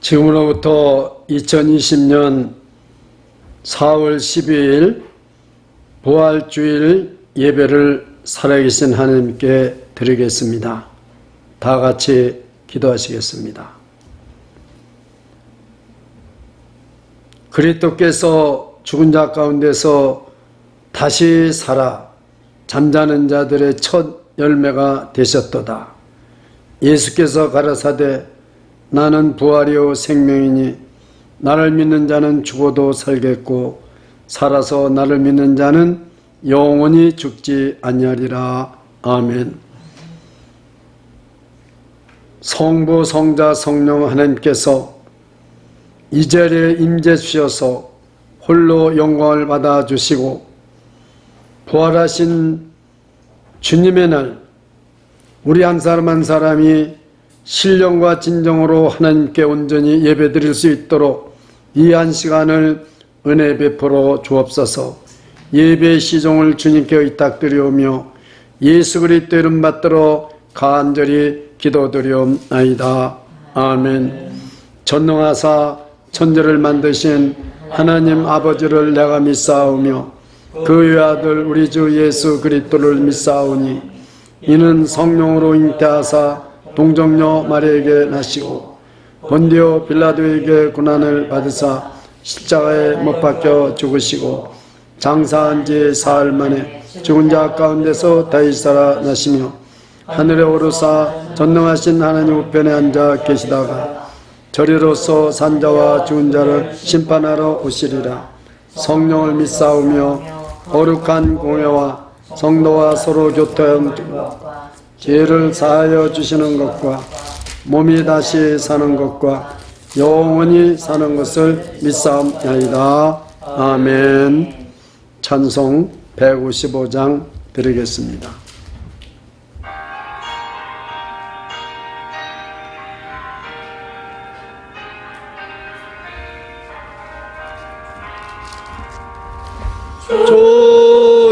지금으로부터 2020년 4월 12일 부활주일 예배를 살아계신 하나님께 드리겠습니다. 다 같이 기도하시겠습니다. 그리스도께서 죽은 자 가운데서 다시 살아 잠자는 자들의 첫 열매가 되셨도다. 예수께서 가라사대 나는 부활이요 생명이니 나를 믿는 자는 죽어도 살겠고 살아서 나를 믿는 자는 영원히 죽지 아니하리라. 아멘. 성부 성자 성령 하나님께서 이 자리에 임재 주셔서 홀로 영광을 받아 주시고 부활하신 주님의 날 우리 한 사람 한 사람이 신령과 진정으로 하나님께 온전히 예배드릴 수 있도록 이 한 시간을 은혜 베풀어 주옵소서. 예배의 시종을 주님께 의탁드리오며 예수 그리스도 이름 받들어 간절히 기도드리옵나이다. 아멘. 전능하사 천지를 만드신 하나님 아버지를 내가 믿사오며 그 외아들 우리 주 예수 그리스도를 믿사오니 이는 성령으로 잉태하사 동정녀 마리아에게 나시고 본디오 빌라도에게 고난을 받으사 십자가에 못 박혀 죽으시고 장사한 지 사흘 만에 죽은 자 가운데서 다시 살아나시며 하늘에 오르사 전능하신 하나님 우편에 앉아 계시다가 저리로서 산자와 죽은 자를 심판하러 오시리라. 성령을 믿사오며 거룩한 공회와 성도와 서로 교통하여 죄를 사하여 주시는 것과 몸이 다시 사는 것과 영원히 사는 것을 믿사옵나이다. 아멘. 찬송 155장 드리겠습니다.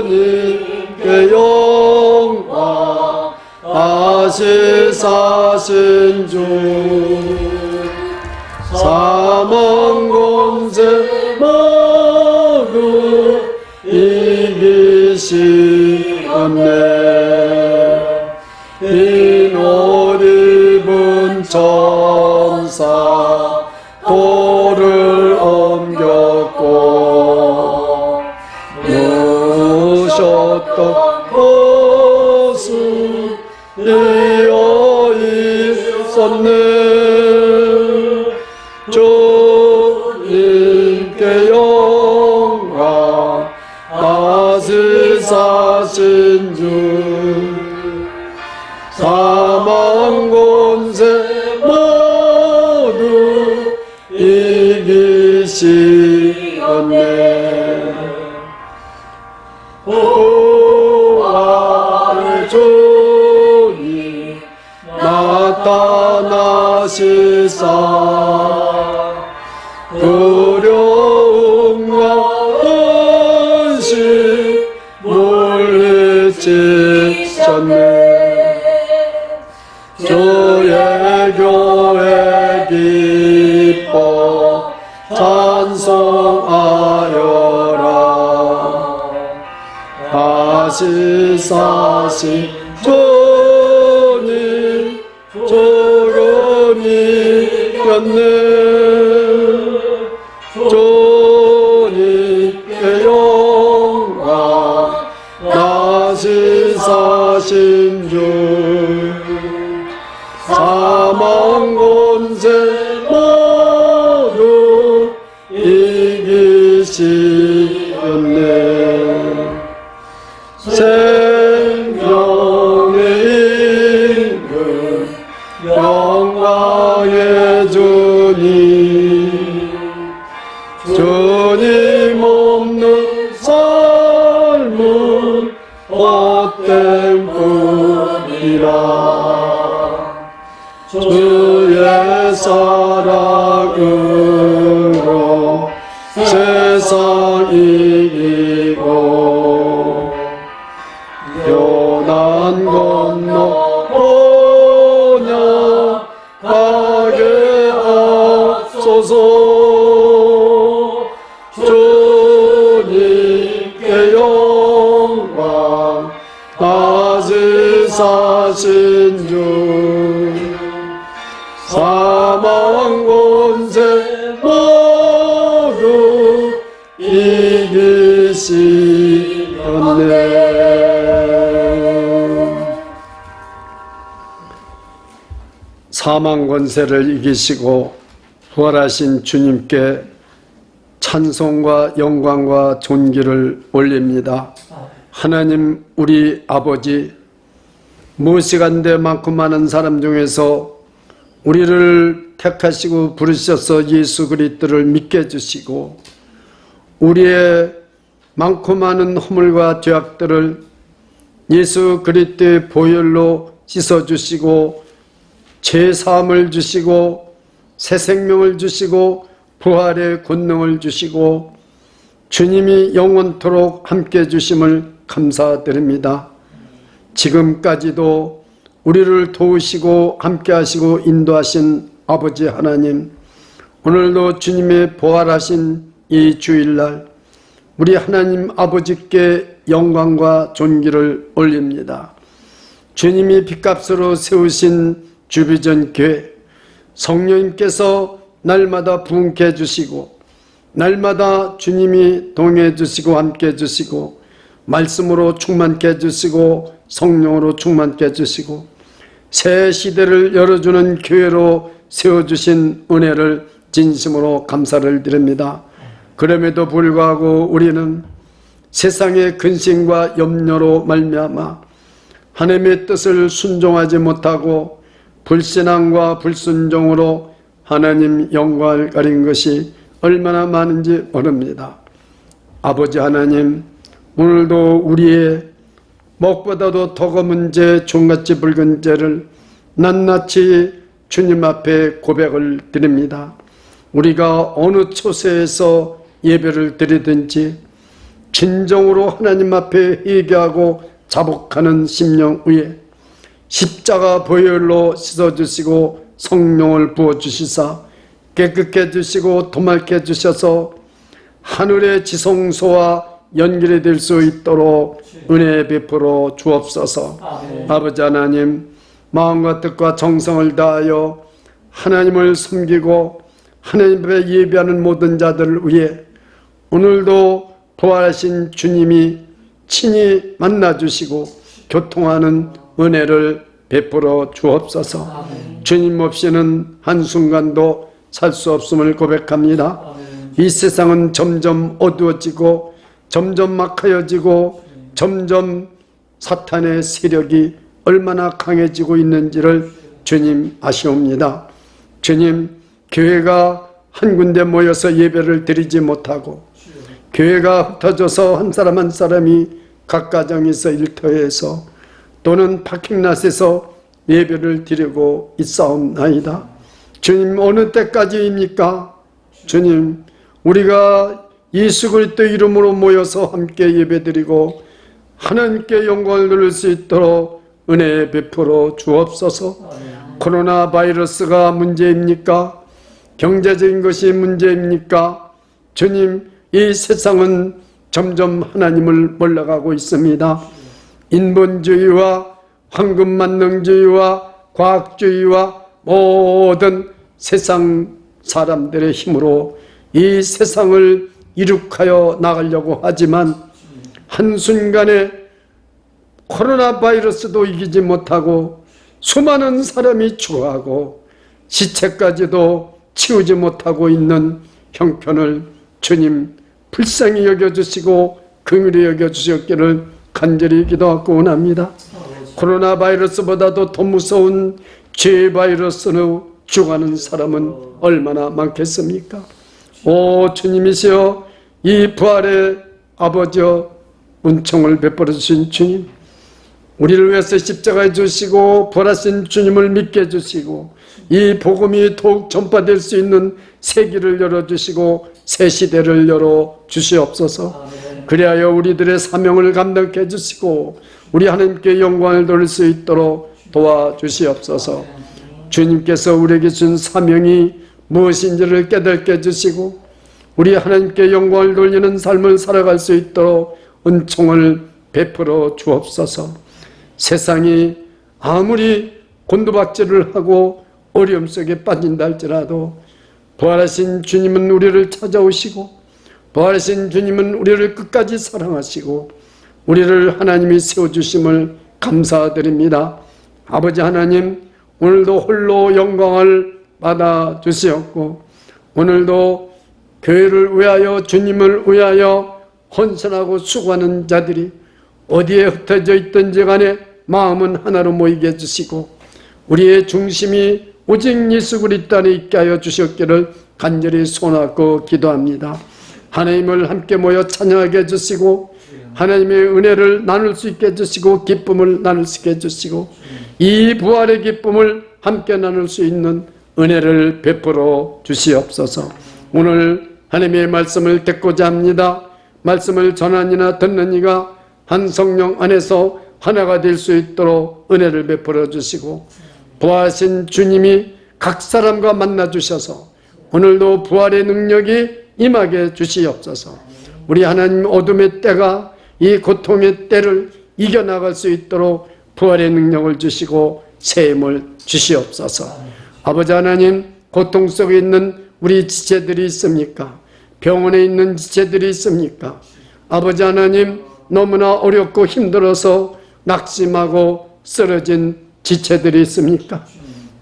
주님께 영광 다시 사신 주 사망 권세 모두 이기시었네. 흰 옷 입은 천사 돌을 옮겼고 누셨던 곳은 이어 있었네. 주님께 영광 다시 사신 주 사망 권세 모두 이기시었네. 부활의 주님 나타나시사 두려움과 근심 물리치셨네. 주의 교회 기뻐 찬송하여라. 다시 사신 주님 조금 이겼네. 주님께 영광 다시 사신 주 사망 권세 모두 이기시었네. 생명의 임금 영광의 주님 주님 없는 삶은 헛된 뿐이라. 주의 사랑으로 세상 이기고 요단 건너 오냐 가게 주옵소서. 주님께 영광 가지사신 주 사망 권세 모두 이기시었네. 사망 권세를 이기시고 부활하신 주님께 찬송과 영광과 존귀를 올립니다. 하나님 우리 아버지, 무시간대 많고 많은 사람 중에서 우리를 택하시고 부르셔서 예수 그리스도를 믿게 해주시고 우리의 많고 많은 허물과 죄악들을 예수 그리스도의 보혈로 씻어주시고 죄사함을 주시고 새 생명을 주시고 부활의 권능을 주시고 주님이 영원토록 함께 해주심을 감사드립니다. 지금까지도 우리를 도우시고 함께 하시고 인도하신 아버지 하나님, 오늘도 주님의 부활하신 이 주일날 우리 하나님 아버지께 영광과 존귀를 올립니다. 주님이 빚값으로 세우신 주비전 교회, 성령님께서 날마다 부흥케 해주시고 날마다 주님이 동행해 주시고 함께 해주시고 말씀으로 충만케 해주시고 성령으로 충만케 해주시고 새 시대를 열어주는 교회로 세워주신 은혜를 진심으로 감사를 드립니다. 그럼에도 불구하고 우리는 세상의 근심과 염려로 말미암아 하나님의 뜻을 순종하지 못하고 불신앙과 불순종으로 하나님 영광을 가린 것이 얼마나 많은지 모릅니다. 아버지 하나님, 오늘도 우리의 먹보다도 더 검은 죄, 종같이 붉은 죄를 낱낱이 주님 앞에 고백을 드립니다. 우리가 어느 처소에서 예배를 드리든지 진정으로 하나님 앞에 회개하고 자복하는 심령 위에 십자가 보혈로 씻어주시고 성령을 부어주시사 깨끗게 해주시고 도맑게 해주셔서 하늘의 지성소와 연결이 될 수 있도록 은혜 베풀어 주옵소서. 아버지 하나님, 마음과 뜻과 정성을 다하여 하나님을 섬기고 하나님 앞에 예배하는 모든 자들을 위해 오늘도 부활하신 주님이 친히 만나주시고 교통하는 은혜를 베풀어 주옵소서. 주님 없이는 한순간도 살 수 없음을 고백합니다. 이 세상은 점점 어두워지고 점점 막하여지고 점점 사탄의 세력이 얼마나 강해지고 있는지를 주님 아시옵니다. 주님, 교회가 한 군데 모여서 예배를 드리지 못하고 교회가 흩어져서 한 사람 한 사람이 각 가정에서 일터에서 또는 파킹랏에서 예배를 드리고 있사옵나이다. 주님, 어느 때까지입니까? 주님, 우리가 예수 그리스도 이름으로 모여서 함께 예배드리고 하나님께 영광을 돌릴 수 있도록 은혜 베풀어 주옵소서. 코로나 바이러스가 문제입니까? 경제적인 것이 문제입니까? 주님, 이 세상은 점점 하나님을 몰라가고 있습니다. 인본주의와 황금만능주의와 과학주의와 모든 세상 사람들의 힘으로 이 세상을 이룩하여 나가려고 하지만 한순간에 코로나 바이러스도 이기지 못하고 수많은 사람이 죽어가고 시체까지도 치우지 못하고 있는 형편을 주님 불쌍히 여겨주시고 긍휼히 여겨주셨기를 간절히 기도하고 원합니다. 코로나 바이러스보다도 더 무서운 죄 바이러스로 죽어가는 사람은 얼마나 많겠습니까? 오 주님이시여, 이 부활의 아버지여 은총을 베풀어 주신 주님, 우리를 위해서 십자가에 주시고 부활하신 주님을 믿게 해주시고 이 복음이 더욱 전파될 수 있는 새 길을 열어주시고 새 시대를 열어주시옵소서. 그리하여 우리들의 사명을 감당케 해주시고 우리 하나님께 영광을 돌릴 수 있도록 도와주시옵소서. 주님께서 우리에게 준 사명이 무엇인지를 깨닫게 해주시고 우리 하나님께 영광을 돌리는 삶을 살아갈 수 있도록 은총을 베풀어 주옵소서. 세상이 아무리 곤두박질을 하고 어려움 속에 빠진다 할지라도 부활하신 주님은 우리를 찾아오시고 부활하신 주님은 우리를 끝까지 사랑하시고 우리를 하나님이 세워주심을 감사드립니다. 아버지 하나님, 오늘도 홀로 영광을 받아 주시옵고 오늘도 교회를 위하여 주님을 위하여 헌신하고 수고하는 자들이 어디에 흩어져 있든지 간에 마음은 하나로 모이게 해주시고 우리의 중심이 오직 예수 그리스도 안에 있게 하여 주셨기를 간절히 소원하고 기도합니다. 하나님을 함께 모여 찬양하게 해주시고 하나님의 은혜를 나눌 수 있게 해주시고 기쁨을 나눌 수 있게 해주시고 이 부활의 기쁨을 함께 나눌 수 있는 은혜를 베풀어 주시옵소서. 오늘 하나님의 말씀을 듣고자 합니다. 말씀을 전하니나 듣는 이가 한 성령 안에서 하나가 될 수 있도록 은혜를 베풀어 주시고 부활하신 주님이 각 사람과 만나 주셔서 오늘도 부활의 능력이 임하게 주시옵소서. 우리 하나님 어둠의 때가 이 고통의 때를 이겨나갈 수 있도록 부활의 능력을 주시고 새 힘을 주시옵소서. 아버지 하나님, 고통 속에 있는 우리 지체들이 있습니까? 병원에 있는 지체들이 있습니까? 아버지 하나님, 너무나 어렵고 힘들어서 낙심하고 쓰러진 지체들이 있습니까?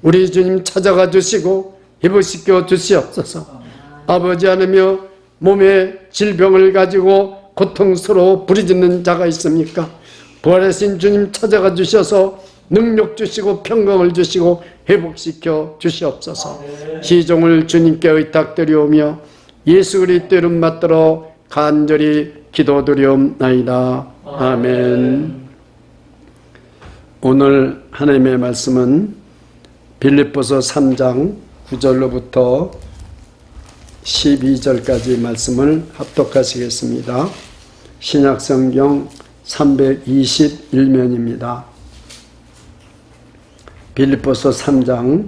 우리 주님 찾아가 주시고 회복시켜 주시옵소서. 아버지 하나며 몸에 질병을 가지고 고통스러워 부르짖는 자가 있습니까? 부활하신 주님 찾아가 주셔서 능력 주시고 평강을 주시고 회복시켜 주시옵소서. 시종을 주님께 의탁드리오며 예수 그리스도 이름 받들어 간절히 기도드리옵나이다. 아멘. 오늘 하나님의 말씀은 빌립보서 3장 9절로부터 12절까지 말씀을 합독하시겠습니다. 신약성경 321면입니다. 빌립보서 3장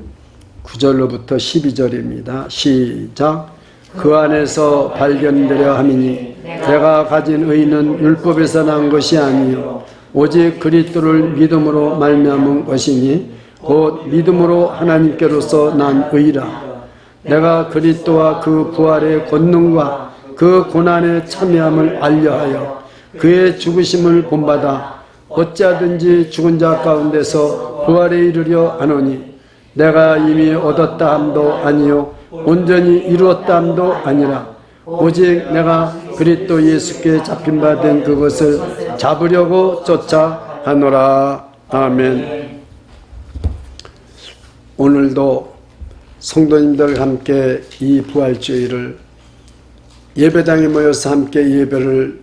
9절로부터 12절입니다. 시작. 그 안에서 발견되려 함이니 내가 가진 의는 율법에서 난 것이 아니요 오직 그리스도를 믿음으로 말미암은 것이니 곧 믿음으로 하나님께로서 난 의라. 내가 그리스도와 그 부활의 권능과 그 고난의 참여함을 알려하여 그의 죽으심을 본받아 어찌하든지 죽은 자 가운데서 부활에 이르려 하노니 내가 이미 얻었다 함도 아니요 온전히 이루었다 함도 아니라 오직 내가 그리스도 예수께 잡힌 바 된 그것을 잡으려고 쫓아가노라. 아멘. 오늘도 성도님들과 함께 이 부활주의를 예배당에 모여서 함께 예배를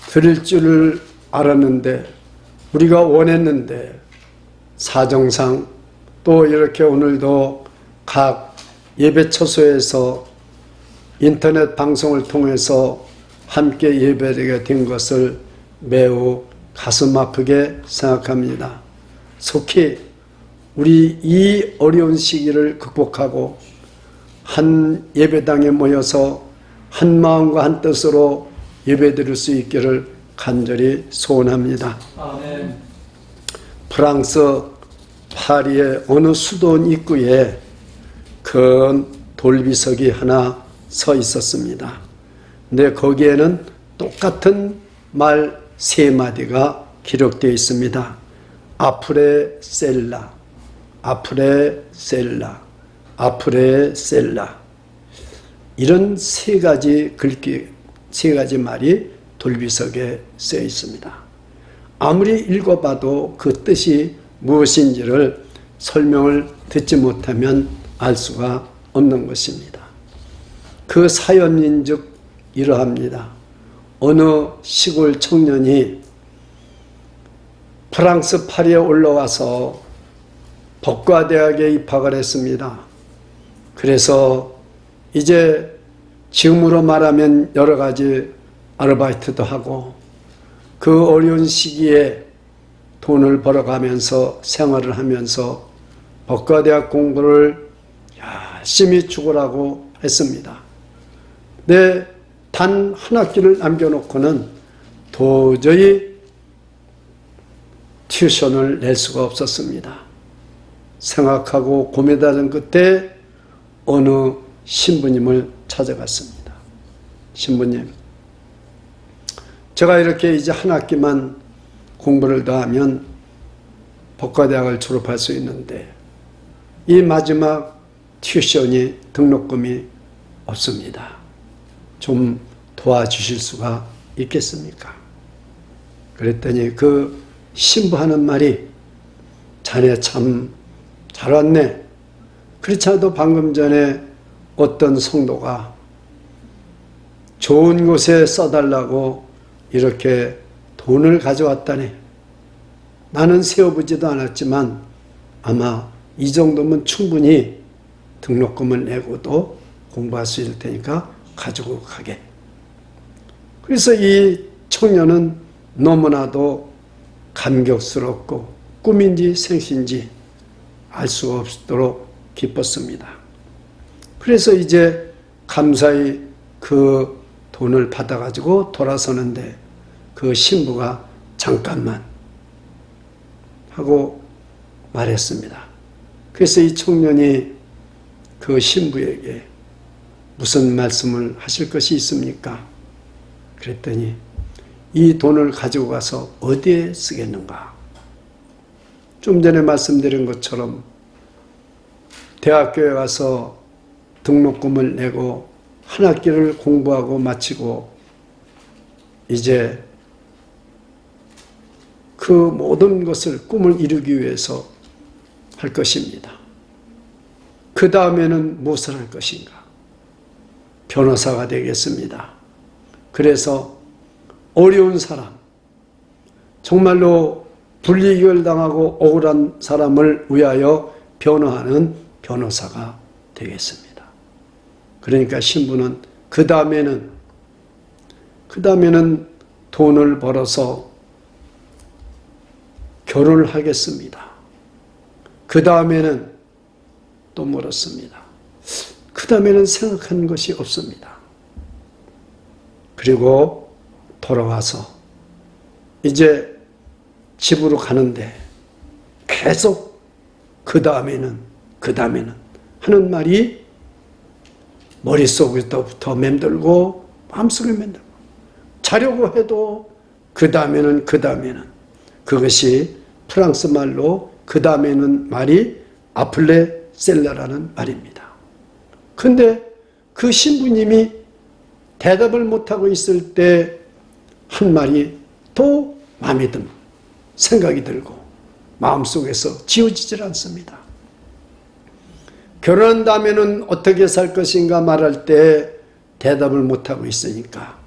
드릴 줄을 알았는데 우리가 원했는데 사정상 또 이렇게 오늘도 각 예배 처소에서 인터넷 방송을 통해서 함께 예배드리게 된 것을 매우 가슴 아프게 생각합니다. 속히 우리 이 어려운 시기를 극복하고 한 예배당에 모여서 한 마음과 한 뜻으로 예배드릴 수 있기를 간절히 소원합니다. 아멘. 프랑스 파리의 어느 수도원 입구에 큰 돌비석이 하나 서 있었습니다. 근데 거기에는 똑같은 말 3마디가 기록되어 있습니다. 아프레 셀라, 아프레 셀라, 아프레 셀라. 이런 3가지 말이 돌비석에 쓰여 있습니다. 아무리 읽어봐도 그 뜻이 무엇인지를 설명을 듣지 못하면 알 수가 없는 것입니다. 그 사연인즉 이러합니다. 어느 시골 청년이 프랑스 파리에 올라와서 법과대학에 입학을 했습니다. 그래서 이제 지금으로 말하면 여러 가지 아르바이트도 하고 그 어려운 시기에 돈을 벌어가면서 생활을 하면서 법과대학 공부를 열심히 죽으라고 했습니다. 내 단 한 학기를 남겨놓고는 도저히 튜션을 낼 수가 없었습니다. 생각하고 고민하던 끝에 어느 신부님을 찾아갔습니다. 신부님, 제가 이렇게 이제 한 학기만 공부를 더 하면 법과대학을 졸업할 수 있는데 이 마지막 튜션이 등록금이 없습니다. 좀 도와주실 수가 있겠습니까? 그랬더니 그 신부하는 말이 자네 참 잘 왔네. 그렇지 않아도 방금 전에 어떤 성도가 좋은 곳에 써달라고 이렇게 돈을 가져왔다네. 나는 세어보지도 않았지만 아마 이 정도면 충분히 등록금을 내고도 공부할 수 있을 테니까 가지고 가게. 그래서 이 청년은 너무나도 감격스럽고 꿈인지 생시인지 알 수가 없도록 기뻤습니다. 그래서 이제 감사히 그 돈을 받아가지고 돌아서는데 그 신부가 잠깐만 하고 말했습니다. 그래서 이 청년이 그 신부에게 무슨 말씀을 하실 것이 있습니까? 그랬더니 이 돈을 가지고 가서 어디에 쓰겠는가? 좀 전에 말씀드린 것처럼 대학교에 가서 등록금을 내고 한 학기를 공부하고 마치고 이제 그 모든 것을 꿈을 이루기 위해서 할 것입니다. 그 다음에는 무엇을 할 것인가? 변호사가 되겠습니다. 그래서 어려운 사람, 정말로 분리결당하고 억울한 사람을 위하여 변호하는 변호사가 되겠습니다. 그러니까 신부는 그 다음에는 돈을 벌어서 결혼을 하겠습니다. 그 다음에는 또 멀었습니다. 그 다음에는 생각하는 것이 없습니다. 그리고 돌아와서 이제 집으로 가는데 계속 그 다음에는 하는 말이 머릿속에서부터 맴돌고 마음속에 맴돌고 자려고 해도 그 다음에는 그것이 프랑스 말로 그 다음에는 말이 아플레셀라라는 말입니다. 근데 그 신부님이 대답을 못하고 있을 때 한 말이 또 마음에 든 생각이 들고 마음속에서 지워지질 않습니다. 결혼한 다음에는 어떻게 살 것인가 말할 때 대답을 못하고 있으니까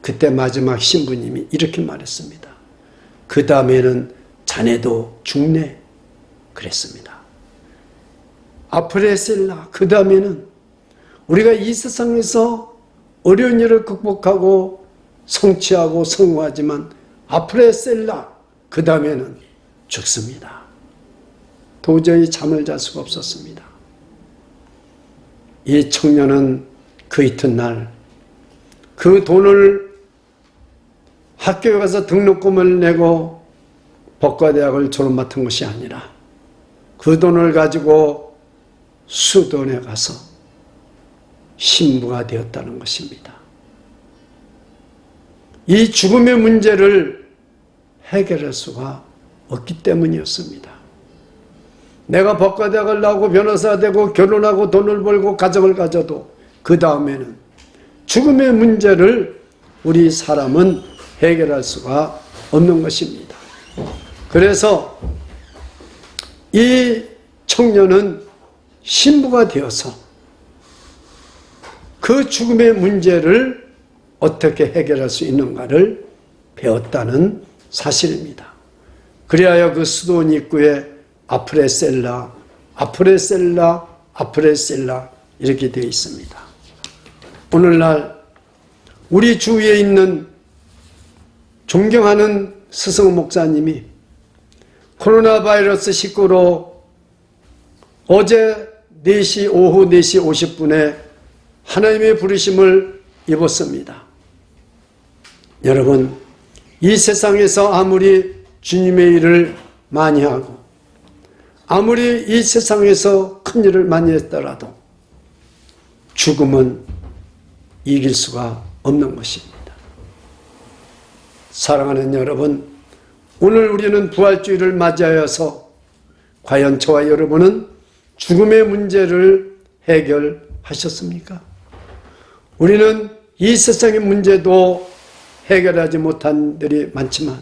그때 마지막 신부님이 이렇게 말했습니다. 그 다음에는 자네도 죽네 그랬습니다. 아프레셀라, 그 다음에는 우리가 이 세상에서 어려운 일을 극복하고 성취하고 성공하지만 아프레셀라, 그 다음에는 죽습니다. 도저히 잠을 잘 수가 없었습니다. 이 청년은 그 이튿날 그 돈을 학교에 가서 등록금을 내고 법과대학을 졸업 맡은 것이 아니라 그 돈을 가지고 수도원에 가서 신부가 되었다는 것입니다. 이 죽음의 문제를 해결할 수가 없기 때문이었습니다. 내가 법과대학을 나오고 변호사가 되고 결혼하고 돈을 벌고 가정을 가져도 그 다음에는 죽음의 문제를 우리 사람은 해결할 수가 없는 것입니다. 그래서 이 청년은 신부가 되어서 그 죽음의 문제를 어떻게 해결할 수 있는가를 배웠다는 사실입니다. 그리하여 그 수도원 입구에 아프레셀라 이렇게 되어 있습니다. 오늘날 우리 주위에 있는 존경하는 스승 목사님이 코로나 바이러스 19로 어제 4시, 오후 4시 50분에 하나님의 부르심을 입었습니다. 여러분, 이 세상에서 아무리 주님의 일을 많이 하고 아무리 이 세상에서 큰 일을 많이 했더라도 죽음은 이길 수가 없는 것입니다. 사랑하는 여러분, 오늘 우리는 부활주의를 맞이하여서 과연 저와 여러분은 죽음의 문제를 해결하셨습니까? 우리는 이 세상의 문제도 해결하지 못한 일이 많지만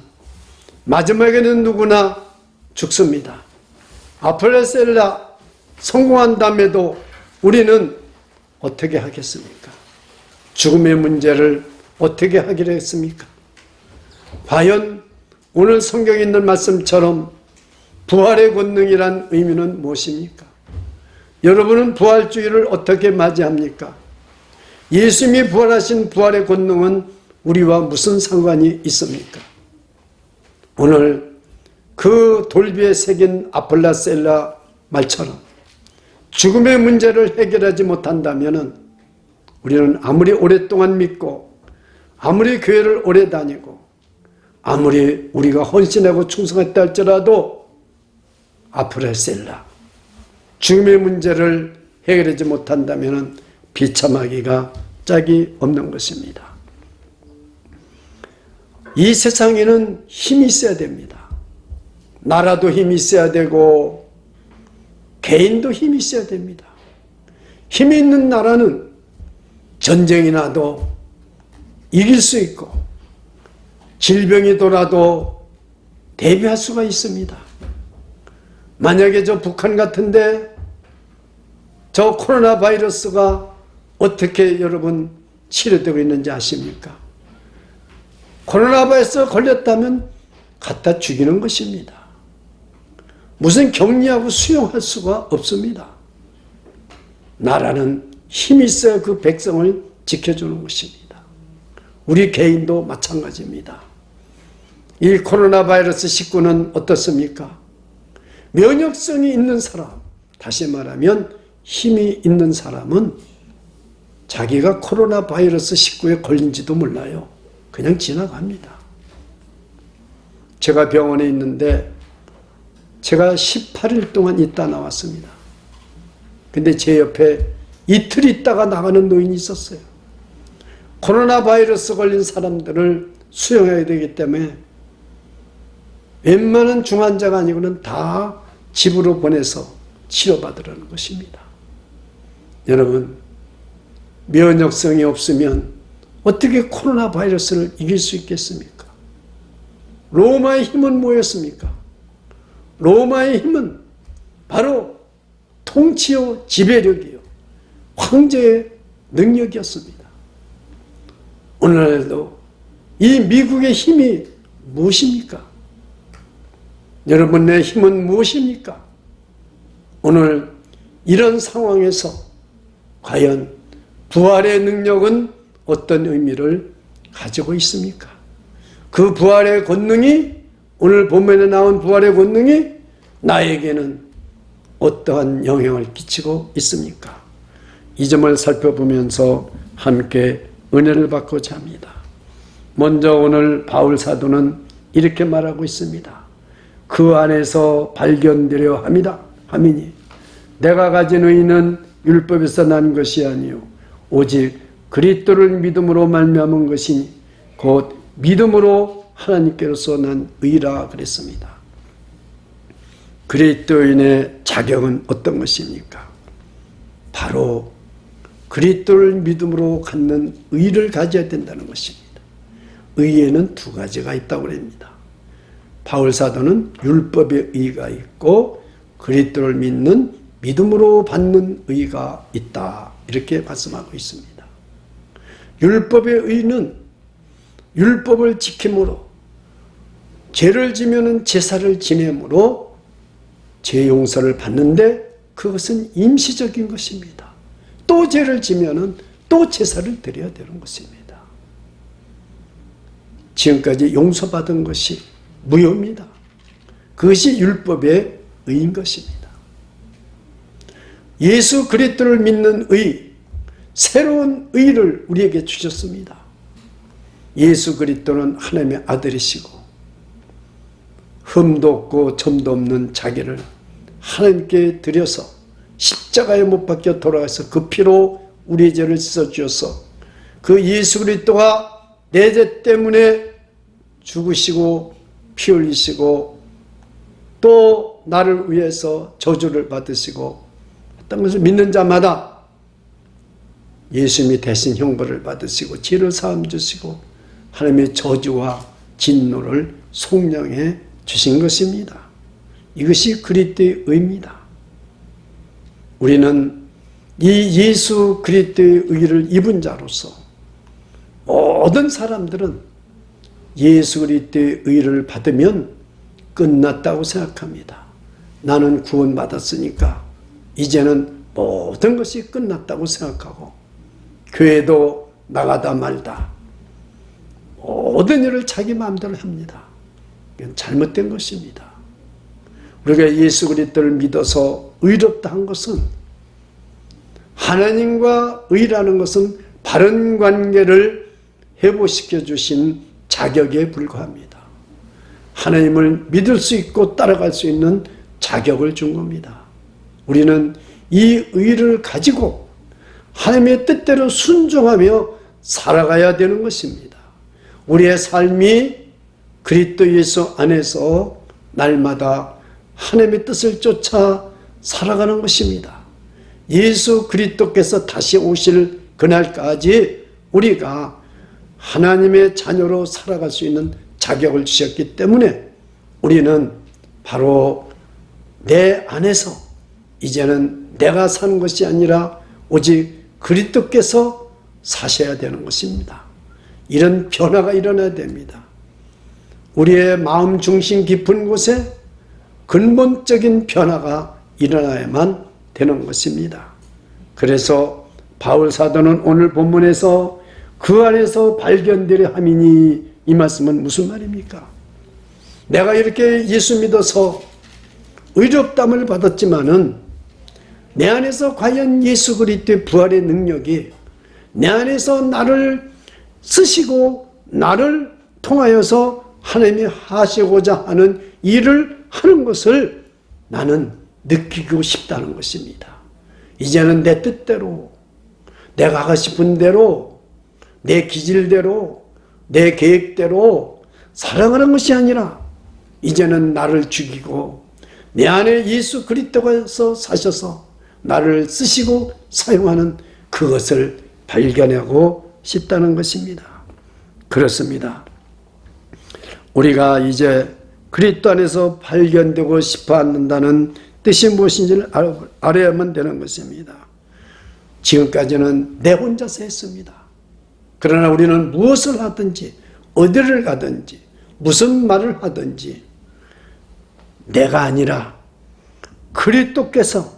마지막에는 누구나 죽습니다. 아폴로셀라 성공한 다음에도 우리는 어떻게 하겠습니까? 죽음의 문제를 어떻게 하기로 했습니까? 과연 오늘 성경에 있는 말씀처럼 부활의 권능이란 의미는 무엇입니까? 여러분은 부활주의를 어떻게 맞이합니까? 예수님이 부활하신 부활의 권능은 우리와 무슨 상관이 있습니까? 오늘 그 돌비에 새긴 아폴로셀라 말처럼 죽음의 문제를 해결하지 못한다면 우리는 아무리 오랫동안 믿고 아무리 교회를 오래 다니고 아무리 우리가 헌신하고 충성했다 할지라도 아폴로셀라 죽음의 문제를 해결하지 못한다면 비참하기가 짝이 없는 것입니다. 이 세상에는 힘이 있어야 됩니다. 나라도 힘이 있어야 되고 개인도 힘이 있어야 됩니다. 힘이 있는 나라는 전쟁이 나도 이길 수 있고 질병이 돌아도 대비할 수가 있습니다. 만약에 저 북한 같은데 저 코로나 바이러스가 어떻게 여러분 치료되고 있는지 아십니까? 코로나 바이러스 걸렸다면 갖다 죽이는 것입니다. 무슨 격리하고 수용할 수가 없습니다. 나라는 힘이 있어야 그 백성을 지켜주는 것입니다. 우리 개인도 마찬가지입니다. 이 코로나 바이러스 19는 어떻습니까? 면역성이 있는 사람, 다시 말하면 힘이 있는 사람은 자기가 코로나 바이러스 19에 걸린지도 몰라요. 그냥 지나갑니다. 제가 병원에 있는데 제가 18일 동안 있다 나왔습니다. 근데 제 옆에 이틀 있다가 나가는 노인이 있었어요. 코로나 바이러스 걸린 사람들을 수용해야 되기 때문에 웬만한 중환자가 아니고는 다 집으로 보내서 치료받으라는 것입니다. 여러분, 면역성이 없으면 어떻게 코로나 바이러스를 이길 수 있겠습니까? 로마의 힘은 뭐였습니까? 로마의 힘은 바로 통치요 지배력이요 황제의 능력이었습니다. 오늘날도 이 미국의 힘이 무엇입니까? 여러분의 힘은 무엇입니까? 오늘 이런 상황에서 과연 부활의 능력은 어떤 의미를 가지고 있습니까? 그 부활의 권능이, 오늘 본문에 나온 부활의 권능이 나에게는 어떠한 영향을 끼치고 있습니까? 이 점을 살펴보면서 함께 은혜를 받고자 합니다. 먼저 오늘 바울 사도는 이렇게 말하고 있습니다. 그 안에서 발견되려 함이니 내가 가진 의는 율법에서 난 것이 아니요 오직 그리스도를 믿음으로 말미암은 것이니 곧 믿음으로 하나님께로서 난 의라 그랬습니다. 그리스도인의 자격은 어떤 것입니까? 바로 그리스도를 믿음으로 갖는 의를 가져야 된다는 것입니다. 의에는 두 가지가 있다고 합니다. 바울 사도는 율법의 의가 있고 그리스도를 믿는 믿음으로 받는 의가 있다, 이렇게 말씀하고 있습니다. 율법의 의는 율법을 지킴으로, 죄를 지면은 제사를 지냄으로 죄 용서를 받는데 그것은 임시적인 것입니다. 또 죄를 지면은 또 제사를 드려야 되는 것입니다. 지금까지 용서받은 것이 무효입니다. 그것이 율법의 의인 것입니다. 예수 그리스도를 믿는 의, 새로운 의를 우리에게 주셨습니다. 예수 그리스도는 하나님의 아들이시고 흠도 없고 점도 없는 자기를 하나님께 드려서 십자가에 못 박혀 돌아가서 그 피로 우리의 죄를 씻어주셔서 그 예수 그리스도가 내 죄 때문에 죽으시고 피 흘리시고 또 나를 위해서 저주를 받으시고 했던 것을 믿는 자마다 예수님이 대신 형벌을 받으시고 죄를 사함 주시고 하나님의 저주와 진노를 속량해 주신 것입니다. 이것이 그리스도의 의입니다. 우리는 이 예수 그리스도의 의를 입은 자로서 모든 사람들은 예수 그리스도의 의를 받으면 끝났다고 생각합니다. 나는 구원받았으니까 이제는 모든 것이 끝났다고 생각하고 교회도 나가다 말다 모든 일을 자기 마음대로 합니다. 이건 잘못된 것입니다. 우리가 예수 그리스도를 믿어서 의롭다 한 것은 하나님과 의라는 것은 바른 관계를 회복시켜 주신 자격에 불과합니다. 하나님을 믿을 수 있고 따라갈 수 있는 자격을 준 겁니다. 우리는 이 의를 가지고 하나님의 뜻대로 순종하며 살아가야 되는 것입니다. 우리의 삶이 그리스도 예수 안에서 날마다 하나님의 뜻을 쫓아 살아가는 것입니다. 예수 그리스도께서 다시 오실 그날까지 우리가 하나님의 자녀로 살아갈 수 있는 자격을 주셨기 때문에 우리는 바로 내 안에서 이제는 내가 사는 것이 아니라 오직 그리스도께서 사셔야 되는 것입니다. 이런 변화가 일어나야 됩니다. 우리의 마음 중심 깊은 곳에 근본적인 변화가 일어나야만 되는 것입니다. 그래서 바울 사도는 오늘 본문에서 그 안에서 발견되려 함이니 이 말씀은 무슨 말입니까? 내가 이렇게 예수 믿어서 의롭다함을 받았지만은 내 안에서 과연 예수 그리스도의 부활의 능력이 내 안에서 나를 쓰시고 나를 통하여서 하나님이 하시고자 하는 일을 하는 것을 나는 느끼고 싶다는 것입니다. 이제는 내 뜻대로 내가 하고 싶은 대로 내 기질대로 내 계획대로 살아가는 것이 아니라 이제는 나를 죽이고 내 안에 예수 그리스도께서 사셔서 나를 쓰시고 사용하는 그것을 발견하고 싶다는 것입니다. 그렇습니다. 우리가 이제 그리스도 안에서 발견되고 싶어 한다는 뜻이 무엇인지를 알아야만 되는 것입니다. 지금까지는 내 혼자서 했습니다. 그러나 우리는 무엇을 하든지 어디를 가든지 무슨 말을 하든지 내가 아니라 그리스도께서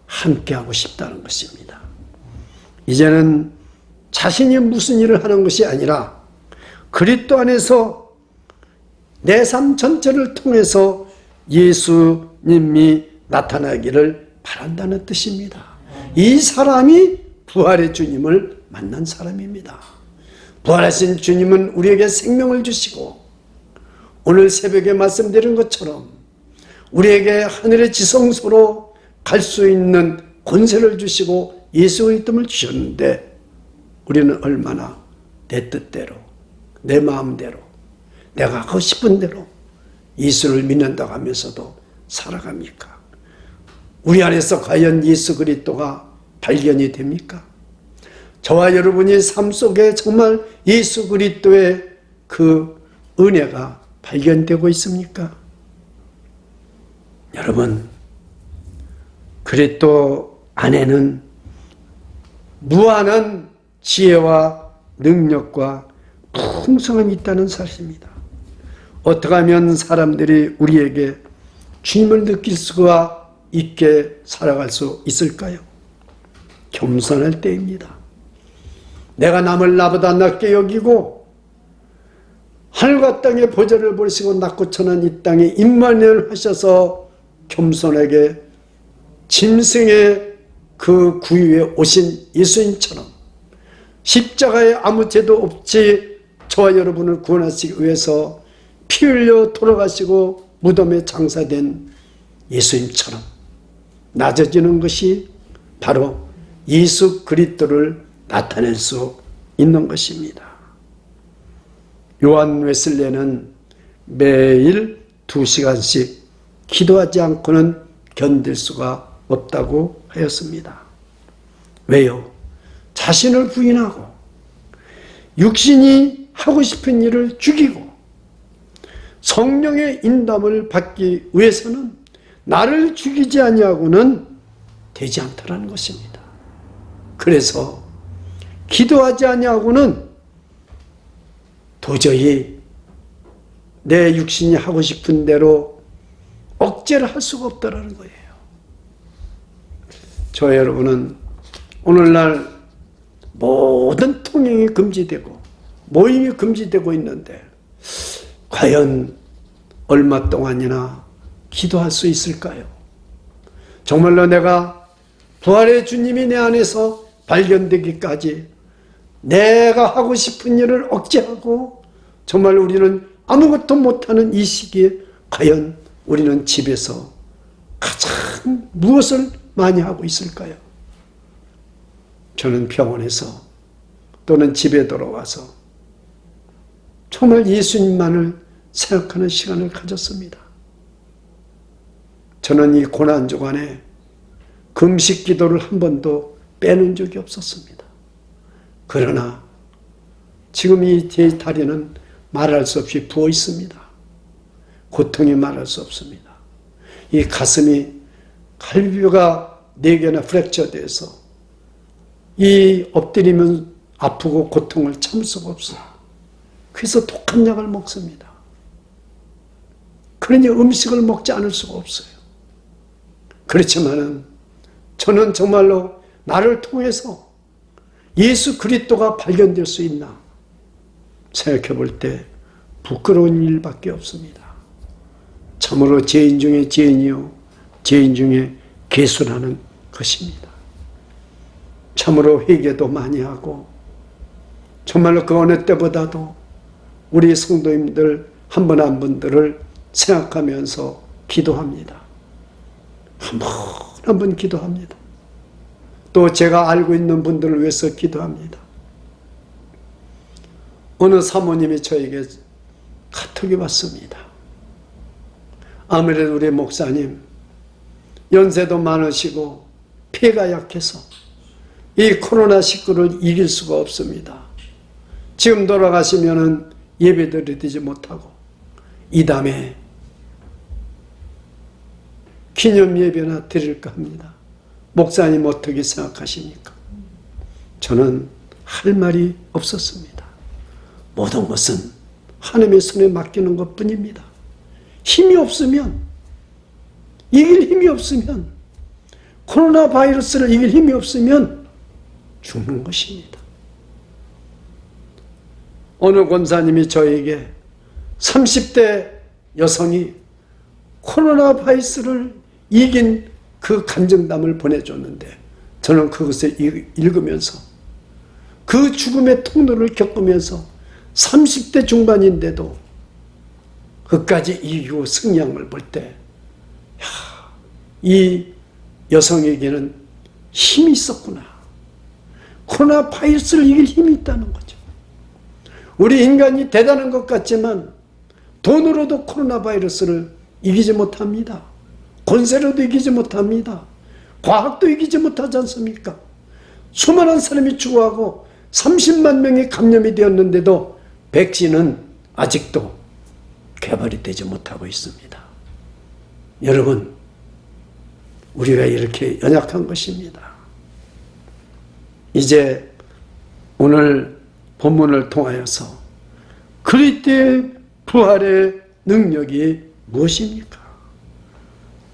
함께하고 싶다는 것입니다. 이제는 자신이 무슨 일을 하는 것이 아니라 그리스도 안에서 내 삶 전체를 통해서 예수님이 나타나기를 바란다는 뜻입니다. 이 사람이 부활의 주님을 만난 사람입니다. 부활하신 주님은 우리에게 생명을 주시고 오늘 새벽에 말씀드린 것처럼 우리에게 하늘의 지성소로 갈 수 있는 권세를 주시고 예수의 이름을 주셨는데 우리는 얼마나 내 뜻대로 내 마음대로 내가 하고 싶은 대로 예수를 믿는다고 하면서도 살아갑니까? 우리 안에서 과연 예수 그리스도가 발견이 됩니까? 저와 여러분이 삶 속에 정말 예수 그리스도의 그 은혜가 발견되고 있습니까? 여러분, 그리스도 안에는 무한한 지혜와 능력과 풍성함이 있다는 사실입니다. 어떻게 하면 사람들이 우리에게 주님을 느낄 수가 있게 살아갈 수 있을까요? 겸손할 때입니다. 내가 남을 나보다 낮게 여기고 하늘과 땅의 보좌를 버리시고 낮고 천한 이 땅에 임마누엘 하셔서 겸손하게 짐승의 그 구유에 오신 예수님처럼 십자가에 아무 죄도 없이 저와 여러분을 구원하시기 위해서 피 흘려 돌아가시고 무덤에 장사된 예수님처럼 낮아지는 것이 바로 예수 그리스도를 나타낼 수 있는 것입니다. 요한 웨슬레는 매일 2시간씩 기도하지 않고는 견딜 수가 없다고 하였습니다. 왜요? 자신을 부인하고 육신이 하고 싶은 일을 죽이고 성령의 인담을 받기 위해서는 나를 죽이지 아니하고는 되지 않다라는 것입니다. 그래서 기도하지 아니하고는 도저히 내 육신이 하고 싶은 대로 억제를 할 수가 없다라는 거예요. 저 여러분은 오늘날 모든 통행이 금지되고 모임이 금지되고 있는데 과연 얼마 동안이나 기도할 수 있을까요? 정말로 내가 부활의 주님이 내 안에서 발견되기까지 내가 하고 싶은 일을 억제하고 정말 우리는 아무것도 못하는 이 시기에 과연 우리는 집에서 가장 무엇을 많이 하고 있을까요? 저는 병원에서 또는 집에 돌아와서 정말 예수님만을 생각하는 시간을 가졌습니다. 저는 이 고난 주간에 금식 기도를 한 번도 빼놓은 적이 없었습니다. 그러나 지금 이 제 다리는 말할 수 없이 부어 있습니다. 고통이 말할 수 없습니다. 이 가슴이 갈비뼈가 4개나 프랙처 돼서 이 엎드리면 아프고 고통을 참을 수가 없어요. 그래서 독한 약을 먹습니다. 그러니 음식을 먹지 않을 수가 없어요. 그렇지만은 저는 정말로 나를 통해서 예수 그리스도가 발견될 수 있나 생각해 볼 때 부끄러운 일밖에 없습니다. 참으로 죄인 중에 죄인이요 죄인 중에 괴수라는 것입니다. 참으로 회개도 많이 하고 정말로 그 어느 때보다도 우리 성도님들 한 분 한 분들을 생각하면서 기도합니다. 한 번 한 번 기도합니다. 또 제가 알고 있는 분들을 위해서 기도합니다. 어느 사모님이 저에게 카톡이 왔습니다. 아무래도 우리 목사님 연세도 많으시고 폐가 약해서 이 코로나19를 이길 수가 없습니다. 지금 돌아가시면은 예배도 드리지 못하고 이 다음에 기념 예배나 드릴까 합니다. 목사님 어떻게 생각하십니까? 저는 할 말이 없었습니다. 모든 것은 하나님의 손에 맡기는 것 뿐입니다. 힘이 없으면, 이길 힘이 없으면, 코로나 바이러스를 이길 힘이 없으면 죽는 것입니다. 어느 권사님이 저에게 30대 여성이 코로나 바이러스를 이긴 그 간증담을 보내줬는데 저는 그것을 읽으면서 그 죽음의 통로를 겪으면서 30대 중반인데도 그까지 이기고 승리함을 볼 때 이 여성에게는 힘이 있었구나. 코로나 바이러스를 이길 힘이 있다는 거죠. 우리 인간이 대단한 것 같지만 돈으로도 코로나 바이러스를 이기지 못합니다. 권세로도 이기지 못합니다. 과학도 이기지 못하지 않습니까? 수많은 사람이 죽어가고 30만 명이 감염이 되었는데도 백신은 아직도 개발이 되지 못하고 있습니다. 여러분, 우리가 이렇게 연약한 것입니다. 이제 오늘 본문을 통하여서 그리스도의 부활의 능력이 무엇입니까?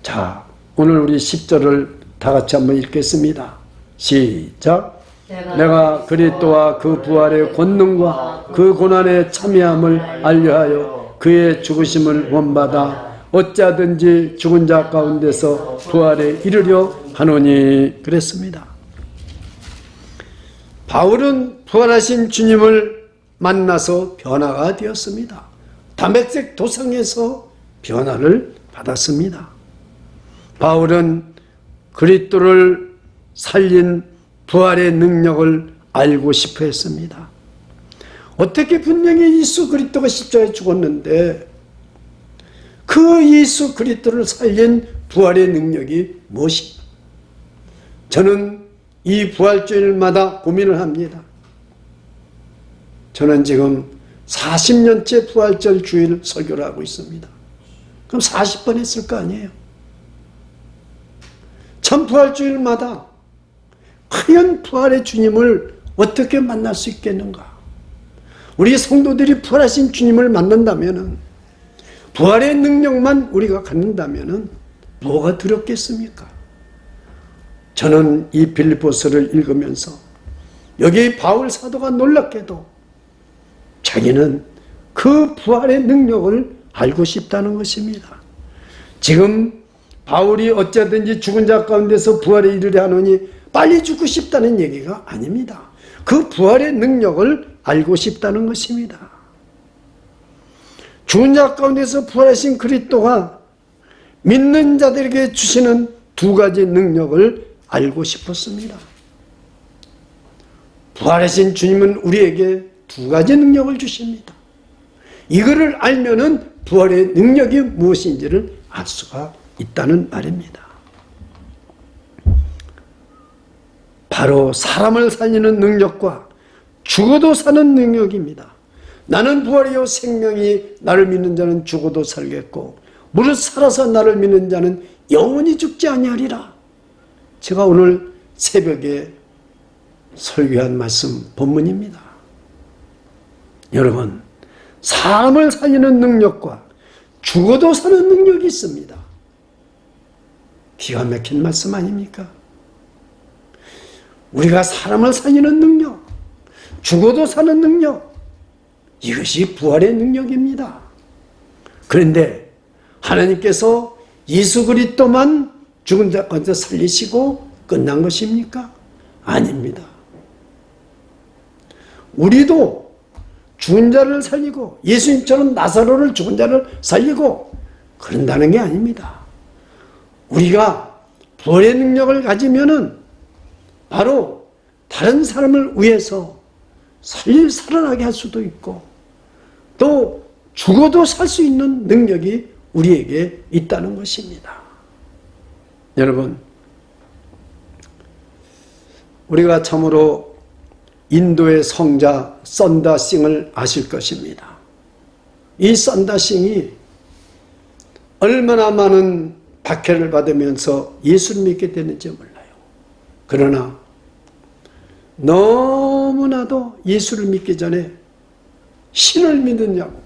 자, 오늘 우리 10절을 다 같이 한번 읽겠습니다. 시작. 내가 그리스도와 그 부활의 권능과 그 고난의 참여함을 알려하여 그의 죽으심을 원받아 어찌하든지 죽은 자 가운데서 부활에 이르려 하노니 그랬습니다. 바울은 부활하신 주님을 만나서 변화가 되었습니다. 다메섹 도상에서 변화를 받았습니다. 바울은 그리스도를 살린 부활의 능력을 알고 싶어 했습니다. 어떻게 분명히 예수 그리스도가 십자가에 죽었는데 그 예수 그리스도를 살린 부활의 능력이 무엇인가? 저는 이 부활주일마다 고민을 합니다. 저는 지금 40년째 부활절 주일 설교를 하고 있습니다. 그럼 40번 했을 거 아니에요? 참 부활주일마다 과연 부활의 주님을 어떻게 만날 수 있겠는가? 우리 성도들이 부활하신 주님을 만난다면 부활의 능력만 우리가 갖는다면 뭐가 두렵겠습니까? 저는 이 빌립보서를 읽으면서 여기 바울 사도가 놀랍게도 자기는 그 부활의 능력을 알고 싶다는 것입니다. 지금 바울이 어찌하든지 죽은 자 가운데서 부활에 이르려 하노니 빨리 죽고 싶다는 얘기가 아닙니다. 그 부활의 능력을 알고 싶다는 것입니다. 죽은 자 가운데서 부활하신 그리스도가 믿는 자들에게 주시는 두 가지 능력을 알고 싶었습니다. 부활하신 주님은 우리에게 두 가지 능력을 주십니다. 이거를 알면은 부활의 능력이 무엇인지를 알 수가 있다는 말입니다. 바로 사람을 살리는 능력과 죽어도 사는 능력입니다. 나는 부활이요 생명이 나를 믿는 자는 죽어도 살겠고 무릇 살아서 나를 믿는 자는 영원히 죽지 아니하리라. 제가 오늘 새벽에 설교한 말씀 본문입니다. 여러분, 사람을 살리는 능력과 죽어도 사는 능력이 있습니다. 기가 막힌 말씀 아닙니까? 우리가 사람을 살리는 능력, 죽어도 사는 능력, 이것이 부활의 능력입니다. 그런데 하나님께서 예수 그리스도만 죽은 자 가운데 살리시고 끝난 것입니까? 아닙니다. 우리도 죽은 자를 살리고 예수님처럼 나사로를 죽은 자를 살리고 그런다는 게 아닙니다. 우리가 부활의 능력을 가지면은 바로 다른 사람을 위해서 살아나게 할 수도 있고 또 죽어도 살 수 있는 능력이 우리에게 있다는 것입니다. 여러분, 우리가 참으로 인도의 성자 선다싱을 아실 것입니다. 이 선다싱이 얼마나 많은 박해를 받으면서 예수를 믿게 되는지 몰라요. 그러나 너무나도 예수를 믿기 전에 신을 믿느냐고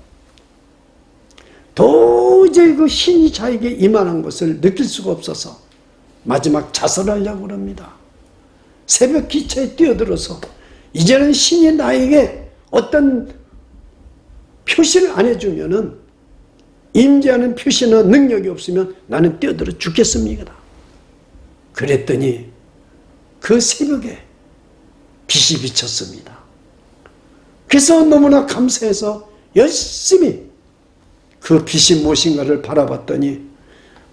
도저히 그 신이 자에게 임하는 것을 느낄 수가 없어서 마지막 자살하려고 그럽니다. 새벽 기차에 뛰어들어서 이제는 신이 나에게 어떤 표시를 안 해주면은 임재하는 표시나 능력이 없으면 나는 뛰어들어 죽겠습니다. 그랬더니 그 새벽에 빛이 비쳤습니다. 그래서 너무나 감사해서 열심히 그 빛이 무엇인가를 바라봤더니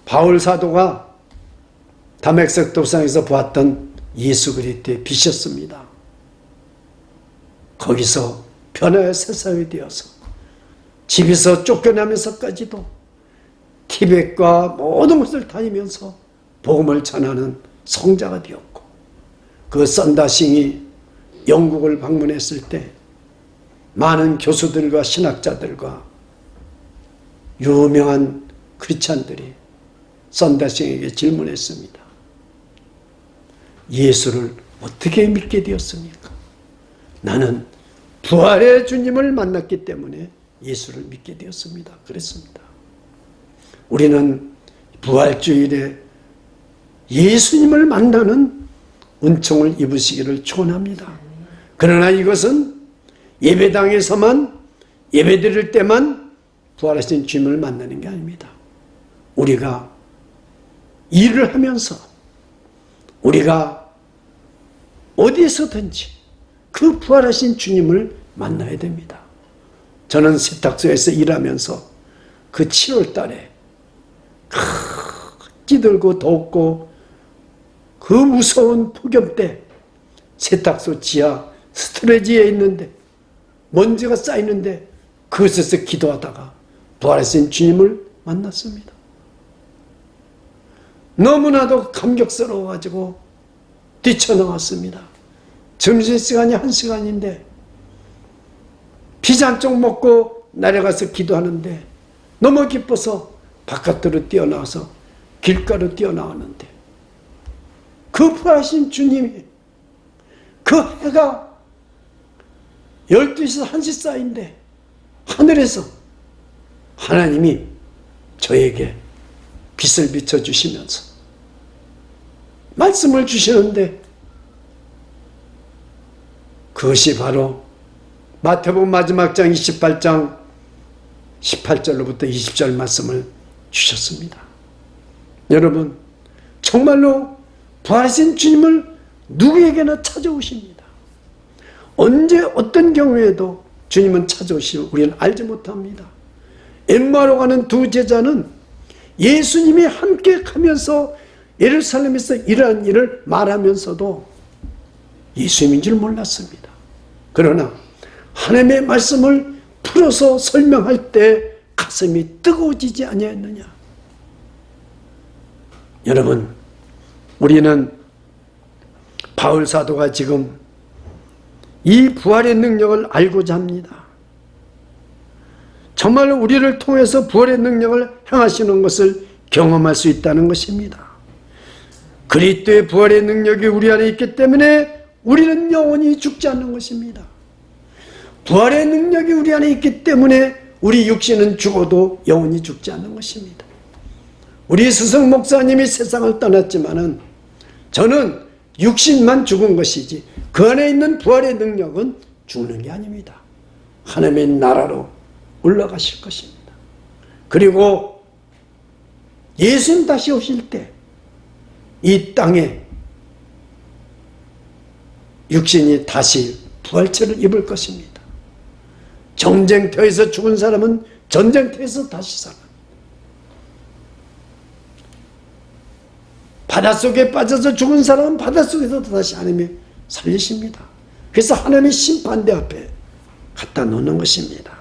바울 사도가 다메섹 도상에서 보았던 예수 그리스도의 빛이었습니다. 거기서 변화의 세상이 되어서 집에서 쫓겨나면서까지도 티벳과 모든 곳을 다니면서 복음을 전하는 성자가 되었고 그 선다싱이 영국을 방문했을 때 많은 교수들과 신학자들과 유명한 크리스찬들이 선다싱에게 질문했습니다. 예수를 어떻게 믿게 되었습니까? 나는 부활의 주님을 만났기 때문에 예수를 믿게 되었습니다. 그랬습니다. 우리는 부활주일에 예수님을 만나는 은총을 입으시기를 축원합니다. 그러나 이것은 예배당에서만 예배드릴 때만 부활하신 주님을 만나는 게 아닙니다. 우리가 일을 하면서 우리가 어디에서든지 그 부활하신 주님을 만나야 됩니다. 저는 세탁소에서 일하면서 그 7월 달에 찌들고 덥고 그 무서운 폭염 때 세탁소 지하 스토레지에 있는데 먼지가 쌓이는데 그곳에서 기도하다가 부활하신 주님을 만났습니다. 너무나도 감격스러워가지고 뛰쳐나왔습니다. 점심시간이 1시간인데 피자 한 쪽 먹고 내려가서 기도하는데 너무 기뻐서 바깥으로 뛰어나와서 길가로 뛰어나왔는데 그 부활하신 주님이 그 해가 12시에서 1시 사이인데 하늘에서 하나님이 저에게 빛을 비춰주시면서 말씀을 주시는데 그것이 바로 마태복음 마지막 장 28장 18절로부터 20절 말씀을 주셨습니다. 여러분, 정말로 부활하신 주님을 누구에게나 찾아오십니다. 언제 어떤 경우에도 주님은 찾아오시면 우리는 알지 못합니다. 엠마오로 가는 두 제자는 예수님이 함께 가면서 예루살렘에서 일하는 일을 말하면서도 예수님인 줄 몰랐습니다. 그러나 하나님의 말씀을 풀어서 설명할 때 가슴이 뜨거워지지 아니하였느냐. 여러분, 우리는 바울 사도가 지금 이 부활의 능력을 알고자 합니다. 정말로 우리를 통해서 부활의 능력을 행하시는 것을 경험할 수 있다는 것입니다. 그리스도의 부활의 능력이 우리 안에 있기 때문에 우리는 영원히 죽지 않는 것입니다. 부활의 능력이 우리 안에 있기 때문에 우리 육신은 죽어도 영원히 죽지 않는 것입니다. 우리 스승 목사님이 세상을 떠났지만은 저는 육신만 죽은 것이지 그 안에 있는 부활의 능력은 죽는 게 아닙니다. 하나님의 나라로 올라가실 것입니다. 그리고 예수님 다시 오실 때 이 땅에 육신이 다시 부활체를 입을 것입니다. 전쟁터에서 죽은 사람은 전쟁터에서 다시 살아. 바닷속에 빠져서 죽은 사람은 바닷속에서 다시 하나님이 살리십니다. 그래서 하나님의 심판대 앞에 갖다 놓는 것입니다.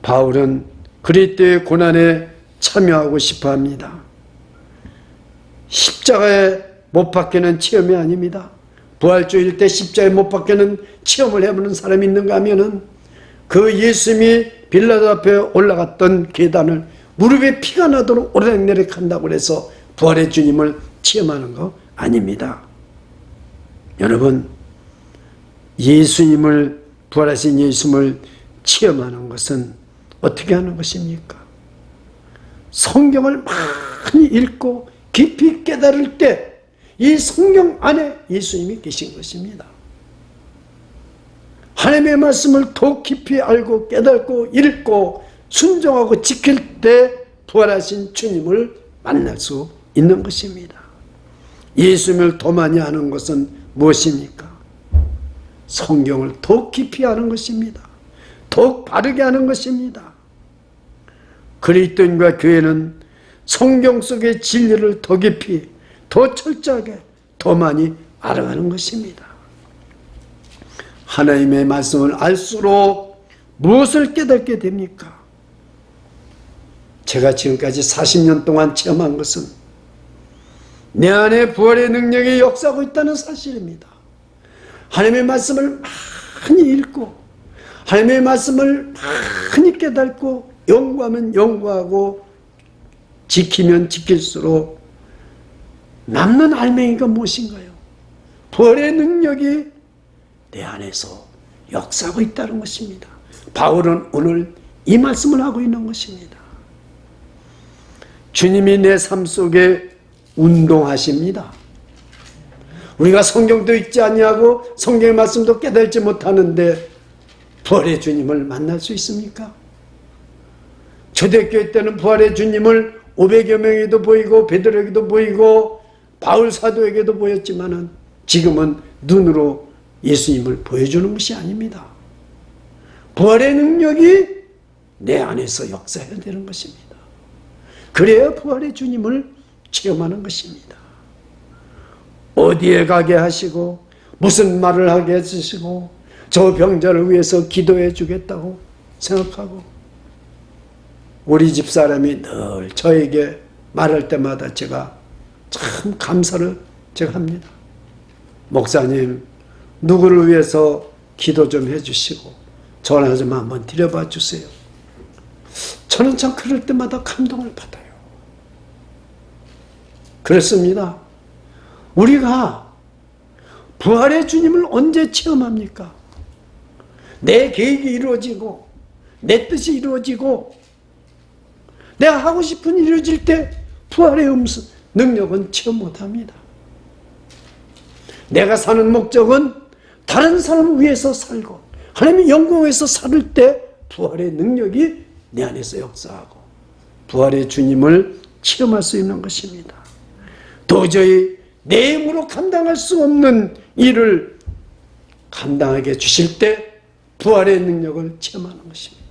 바울은 그리스도의 고난에 참여하고 싶어 합니다. 십자가에 못 박히는 체험이 아닙니다. 부활주일 때 십자가에 못 박히는 체험을 해보는 사람이 있는가 하면은 그 예수님이 빌라도 앞에 올라갔던 계단을 무릎에 피가 나도록 오르락내리락 한다고 해서 부활의 주님을 체험하는 거 아닙니다. 여러분, 예수님을, 부활하신 예수님을 체험하는 것은 어떻게 하는 것입니까? 성경을 많이 읽고 깊이 깨달을 때 이 성경 안에 예수님이 계신 것입니다. 하나님의 말씀을 더 깊이 알고 깨닫고 읽고 순종하고 지킬 때 부활하신 주님을 만날 수 있는 것입니다. 예수님을 더 많이 아는 것은 무엇입니까? 성경을 더 깊이 아는 것입니다. 더욱 바르게 아는 것입니다. 그리스도인과 교회는 성경 속의 진리를 더 깊이, 더 철저하게, 더 많이 알아가는 것입니다. 하나님의 말씀을 알수록 무엇을 깨닫게 됩니까? 제가 지금까지 40년 동안 체험한 것은 내 안에 부활의 능력이 역사하고 있다는 사실입니다. 하나님의 말씀을 많이 읽고 하나님의 말씀을 많이 깨닫고 연구하면 연구하고 지키면 지킬수록 남는 알맹이가 무엇인가요? 부활의 능력이 내 안에서 역사하고 있다는 것입니다. 바울은 오늘 이 말씀을 하고 있는 것입니다. 주님이 내 삶 속에 운동하십니다. 우리가 성경도 읽지 아니하고 성경의 말씀도 깨달지 못하는데 부활의 주님을 만날 수 있습니까? 초대교회 때는 부활의 주님을 500여 명에도 보이고 베드로에게도 보이고 바울 사도에게도 보였지만은 지금은 눈으로 예수님을 보여주는 것이 아닙니다. 부활의 능력이 내 안에서 역사해야 되는 것입니다. 그래야 부활의 주님을 체험하는 것입니다. 어디에 가게 하시고 무슨 말을 하게 해주시고 저 병자를 위해서 기도해 주겠다고 생각하고 우리 집사람이 늘 저에게 말할 때마다 제가 참 감사를 제가 합니다. 목사님, 누구를 위해서 기도 좀 해주시고 전화 좀 한번 드려봐 주세요. 저는 참 그럴 때마다 감동을 받아요. 그렇습니다. 우리가 부활의 주님을 언제 체험합니까? 내 계획이 이루어지고 내 뜻이 이루어지고 내가 하고 싶은 일이 이루어질 때 부활의 능력은 체험 못합니다. 내가 사는 목적은 다른 사람을 위해서 살고 하나님의 영광을 위해서 살 때 부활의 능력이 내 안에서 역사하고 부활의 주님을 체험할 수 있는 것입니다. 도저히 내 힘으로 감당할 수 없는 일을 감당하게 주실 때 부활의 능력을 체험하는 것입니다.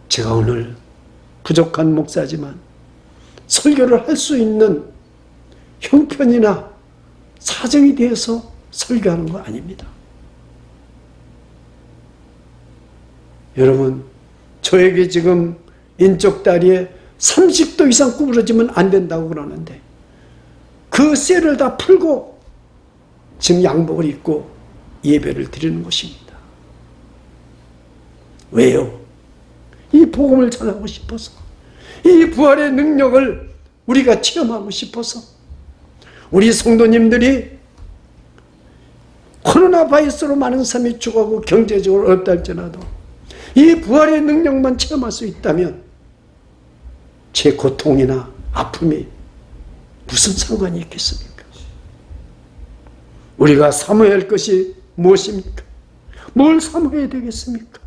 제가 오늘 부족한 목사지만 설교를 할 수 있는 형편이나 사정이 되어서 설교하는 거 아닙니다. 여러분, 저에게 지금 인쪽 다리에 30도 이상 구부러지면 안 된다고 그러는데 그 쇠를 다 풀고 지금 양복을 입고 예배를 드리는 것입니다. 왜요? 이 복음을 전하고 싶어서, 이 부활의 능력을 우리가 체험하고 싶어서, 우리 성도님들이 코로나 바이러스로 많은 사람이 죽어가고 경제적으로 어렵다 할지라도 이 부활의 능력만 체험할 수 있다면 제 고통이나 아픔이 무슨 상관이 있겠습니까? 우리가 사모해야 할 것이 무엇입니까? 뭘 사모해야 되겠습니까?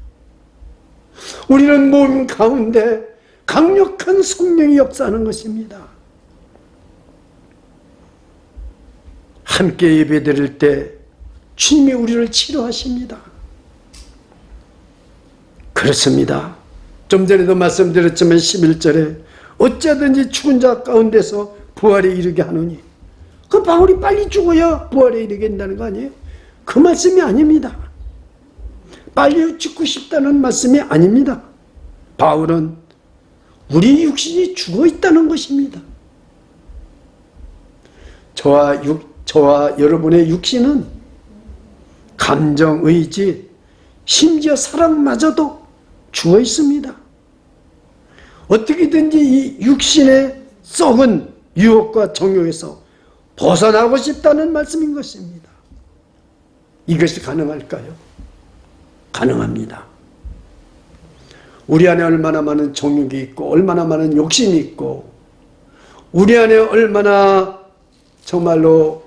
우리는 몸 가운데 강력한 성령이 역사하는 것입니다. 함께 예배드릴 때 주님이 우리를 치료하십니다. 그렇습니다. 좀 전에도 말씀드렸지만 11절에 어쩌든지 죽은 자 가운데서 부활에 이르게 하노니, 그 바울이 빨리 죽어야 부활에 이르게 된다는 거 아니에요? 그 말씀이 아닙니다. 빨리 죽고 싶다는 말씀이 아닙니다. 바울은 우리 육신이 죽어 있다는 것입니다. 저와 여러분의 육신은 감정, 의지, 심지어 사랑마저도 죽어 있습니다. 어떻게든지 이 육신의 썩은 유혹과 정욕에서 벗어나고 싶다는 말씀인 것입니다. 이것이 가능할까요? 가능합니다. 우리 안에 얼마나 많은 정욕이 있고 얼마나 많은 욕심이 있고 우리 안에 얼마나 정말로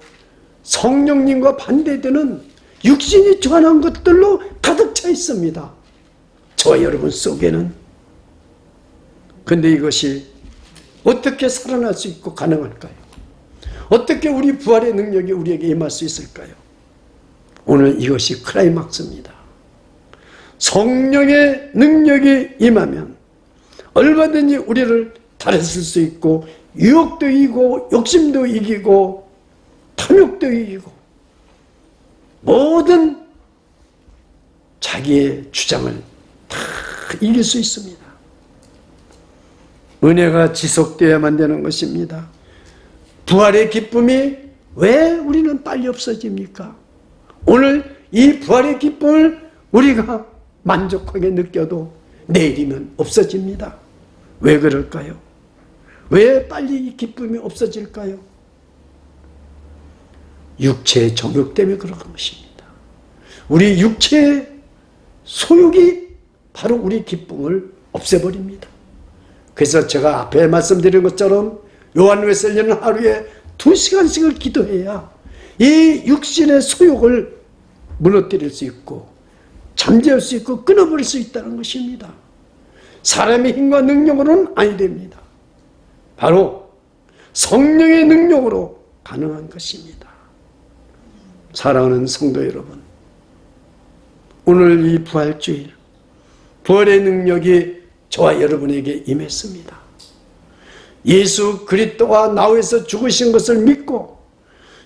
성령님과 반대되는 육신이 좋아하는 것들로 가득 차 있습니다. 저와 여러분 속에는. 근데 이것이 어떻게 살아날 수 있고 가능할까요? 어떻게 우리 부활의 능력이 우리에게 임할 수 있을까요? 오늘 이것이 클라이막스입니다. 성령의 능력이 임하면 얼마든지 우리를 다스릴 수 있고 유혹도 이기고 욕심도 이기고 탐욕도 이기고 모든 자기의 주장을 다 이길 수 있습니다. 은혜가 지속되어야만 되는 것입니다. 부활의 기쁨이 왜 우리는 빨리 없어집니까? 오늘 이 부활의 기쁨을 우리가 만족하게 느껴도 내일이면 없어집니다. 왜 그럴까요? 왜 빨리 이 기쁨이 없어질까요? 육체의 정욕 때문에 그런 것입니다. 우리 육체의 소욕이 바로 우리 기쁨을 없애버립니다. 그래서 제가 앞에 말씀드린 것처럼 요한 웨슬리는 하루에 2시간씩을 기도해야 이 육신의 소욕을 무너뜨릴 수 있고 잠재울 수 있고 끊어버릴 수 있다는 것입니다. 사람의 힘과 능력으로는 아니 됩니다. 바로 성령의 능력으로 가능한 것입니다. 사랑하는 성도 여러분, 오늘 이 부활주일, 부활의 능력이 저와 여러분에게 임했습니다. 예수 그리스도가 나 위해서 죽으신 것을 믿고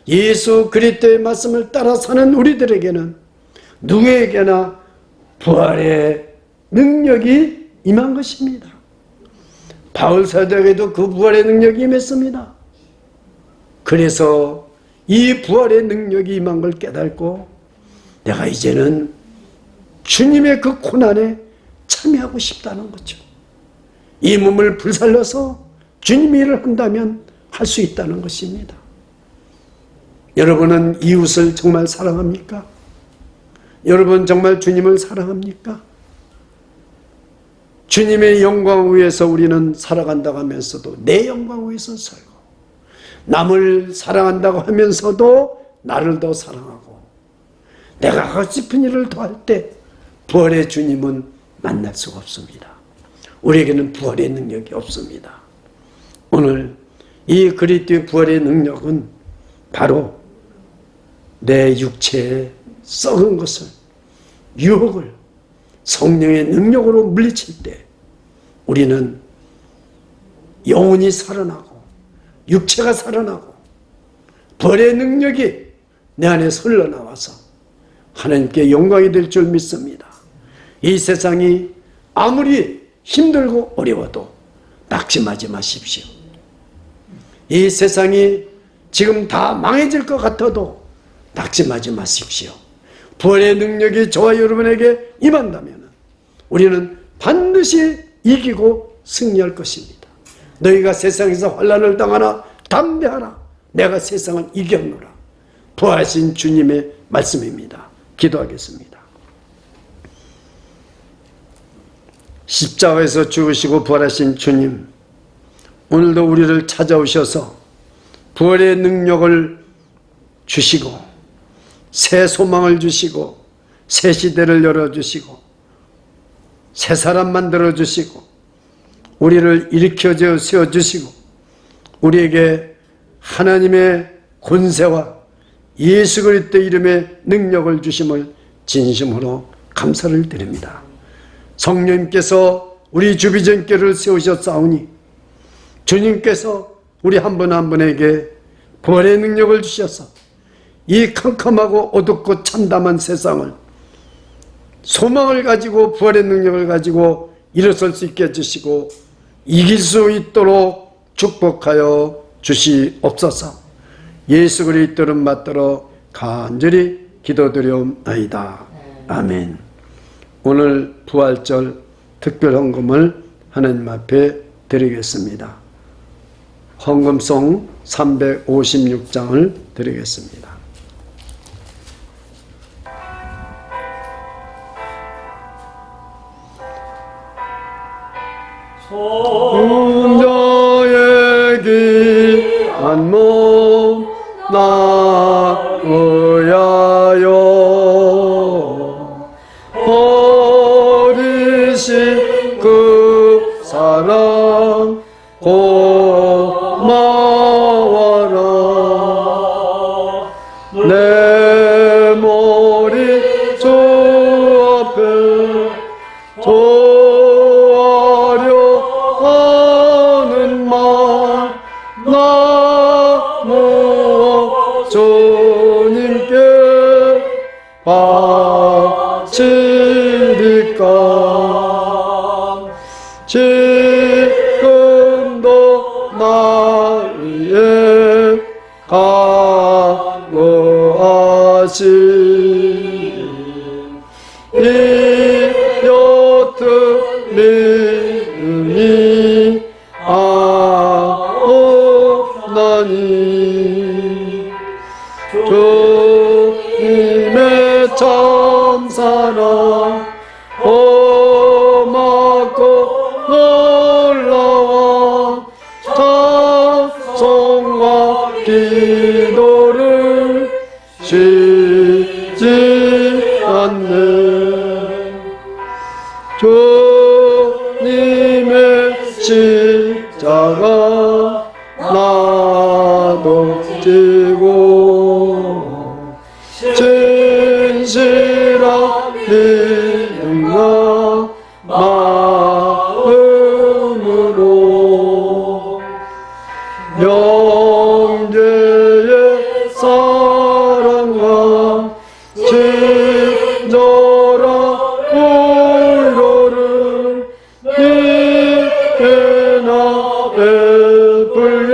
예수 그리스도의 말씀을 따라 사는 우리들에게는 누구에게나 부활의 능력이 임한 것입니다. 바울 사도에게도 그 부활의 능력이 임했습니다. 그래서 이 부활의 능력이 임한 걸 깨닫고 내가 이제는 주님의 그 고난에 참여하고 싶다는 거죠. 이 몸을 불살려서 주님의 일을 한다면 할 수 있다는 것입니다. 여러분은 이웃을 정말 사랑합니까? 여러분 정말 주님을 사랑합니까? 주님의 영광을 위해서 우리는 살아간다고 하면서도 내 영광을 위해서 살고, 남을 사랑한다고 하면서도 나를 더 사랑하고, 내가 하고 싶은 일을 더 할 때 부활의 주님은 만날 수가 없습니다. 우리에게는 부활의 능력이 없습니다. 오늘 이 그리스도의 부활의 능력은 바로 내 육체의 썩은 것을, 유혹을 성령의 능력으로 물리칠 때 우리는 영혼이 살아나고 육체가 살아나고 부활의 능력이 내 안에서 흘러나와서 하나님께 영광이 될 줄 믿습니다. 이 세상이 아무리 힘들고 어려워도 낙심하지 마십시오. 이 세상이 지금 다 망해질 것 같아도 낙심하지 마십시오. 부활의 능력이 저와 여러분에게 임한다면 우리는 반드시 이기고 승리할 것입니다. 너희가 세상에서 환난을 당하나 담대하라. 내가 세상을 이겼노라. 부활하신 주님의 말씀입니다. 기도하겠습니다. 십자가에서 죽으시고 부활하신 주님, 오늘도 우리를 찾아오셔서 부활의 능력을 주시고 새 소망을 주시고 새 시대를 열어주시고 새 사람 만들어주시고 우리를 일으켜 세워주시고 우리에게 하나님의 권세와 예수 그리스도 이름의 능력을 주심을 진심으로 감사를 드립니다. 성령님께서 우리 주비전교를 세우셨사오니 주님께서 우리 한 분 한 분에게 부활의 능력을 주셔서 이 캄캄하고 어둡고 참담한 세상을 소망을 가지고 부활의 능력을 가지고 일어설 수 있게 해주시고 이길 수 있도록 축복하여 주시옵소서. 예수 그리스도를 맞들어 간절히 기도드리옵나이다. 아멘. 오늘 부활절 특별 헌금을 하나님 앞에 드리겠습니다. 헌금송 356장을 드리겠습니다. 손자의 귀한 몸 나 의하여 버리신 그 사랑 고마워라. 내 머리 주 앞에 하는 말 나무 주님께 바치리까. 지금도 나 위에 강구하신 이 옅은 믿음이 아옵나니. 주님의 참사랑 고맙고 놀라워 찬송과 기도를 쉬지 않네. 주님 지고 진실한 믿음과 마음으로 형제의 사랑과 친절한 의로를 믿게나 베풀게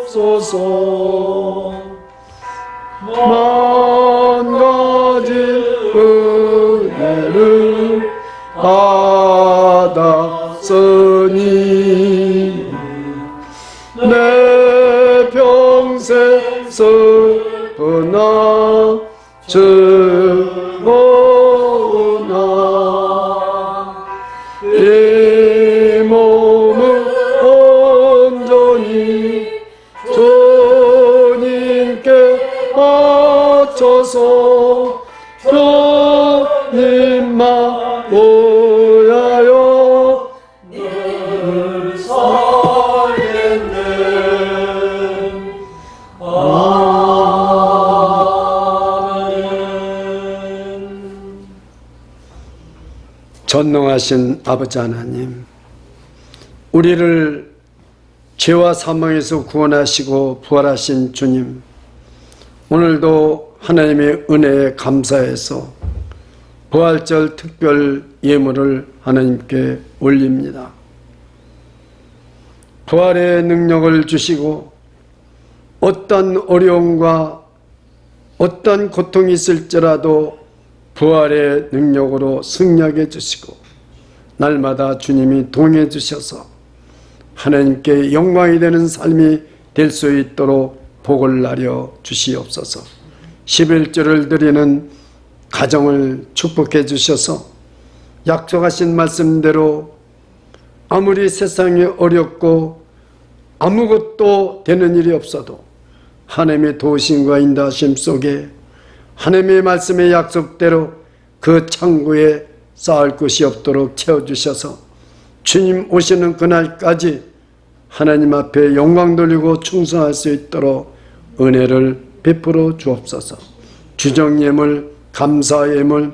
하옵소서. 만 가지 은혜를 받았으니 내 평생 슬프나 즐거우나 이 몸을 온전히 주님께 바쳐서 주님만 모여요 늘 살겠네. 아멘. 전능하신 아버지 하나님, 우리를 죄와 사망에서 구원하시고 부활하신 주님, 오늘도 하나님의 은혜에 감사해서 부활절 특별 예물을 하나님께 올립니다. 부활의 능력을 주시고 어떤 어려움과 어떤 고통이 있을지라도 부활의 능력으로 승리하게 주시고 날마다 주님이 동해 주셔서 하나님께 영광이 되는 삶이 될 수 있도록 복을 나려 주시옵소서. 11조를 드리는 가정을 축복해 주셔서 약속하신 말씀대로 아무리 세상이 어렵고 아무것도 되는 일이 없어도 하나님의 도우심과 인도하심 속에 하나님의 말씀의 약속대로 그 창고에 쌓을 것이 없도록 채워주셔서 주님 오시는 그날까지 하나님 앞에 영광 돌리고 충성할 수 있도록 은혜를 베풀어 주옵소서. 주정예물, 감사예물,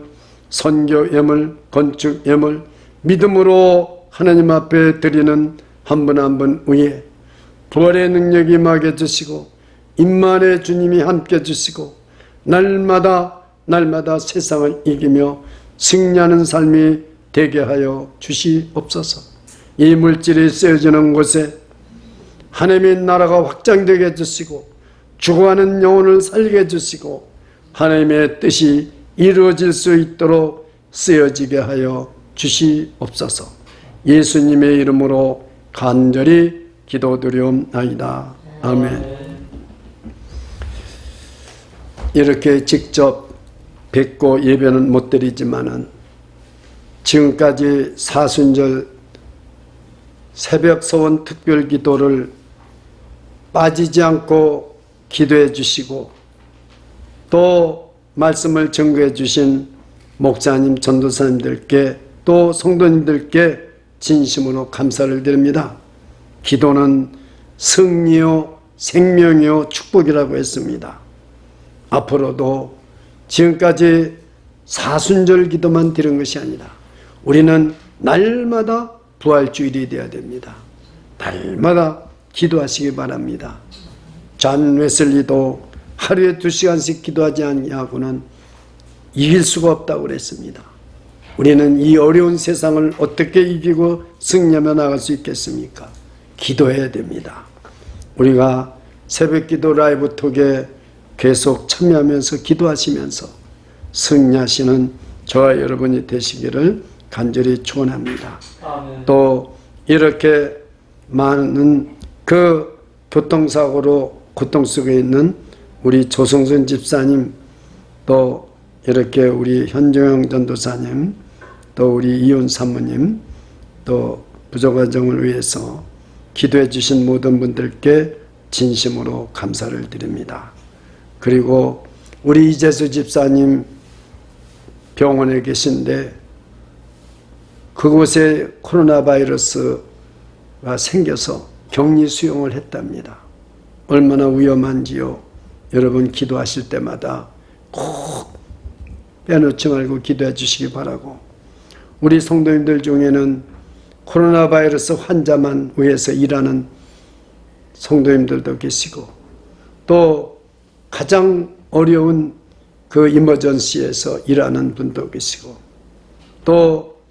선교예물, 건축예물, 믿음으로 하나님 앞에 드리는 한 분 한 분 위에 부활의 능력이 임하게 주시고 임만의 주님이 함께 주시고 날마다 세상을 이기며 승리하는 삶이 되게 하여 주시옵소서. 이 물질이 쓰여지는 곳에 하나님의 나라가 확장되게 해주시고 죽어가는 영혼을 살게 해주시고 하나님의 뜻이 이루어질 수 있도록 쓰여지게 하여 주시옵소서. 예수님의 이름으로 간절히 기도드리옵나이다. 아멘. 이렇게 직접 뵙고 예배는 못 드리지만은 지금까지 사순절 새벽 서원 특별 기도를 빠지지 않고 기도해 주시고 또 말씀을 증거해 주신 목사님, 전도사님들께 또 성도님들께 진심으로 감사를 드립니다. 기도는 승리요 생명이요 축복이라고 했습니다. 앞으로도 지금까지 사순절 기도만 드린 것이 아니라 우리는 날마다 부활주일이 되어야 됩니다. 날마다 기도하시기 바랍니다. 존 웨슬리도 하루에 2시간씩 기도하지 않냐고는 이길 수가 없다고 그랬습니다. 우리는 이 어려운 세상을 어떻게 이기고 승리하며 나갈 수 있겠습니까? 기도해야 됩니다. 우리가 새벽기도 라이브 톡에 계속 참여하면서 기도하시면서 승리하시는 저와 여러분이 되시기를 간절히 축원합니다. 또 이렇게 많은 그 교통사고로 고통 속에 있는 우리 조성순 집사님, 또 이렇게 우리 현정영 전도사님, 또 우리 이혼 사모님, 또 부족가정을 위해서 기도해 주신 모든 분들께 진심으로 감사를 드립니다. 그리고 우리 이재수 집사님 병원에 계신데 그곳에 코로나 바이러스가 생겨서 격리 수용을 했답니다. 얼마나 위험한지요. 여러분 기도하실 때마다 꼭 빼놓지 말고 기도해 주시기 바라고, 우리 성도님들 중에는 코로나 바이러스 환자만 위해서 일하는 성도님들도 계시고, 또 가장 어려운 그 이머전시에서 일하는 분도 계시고, 또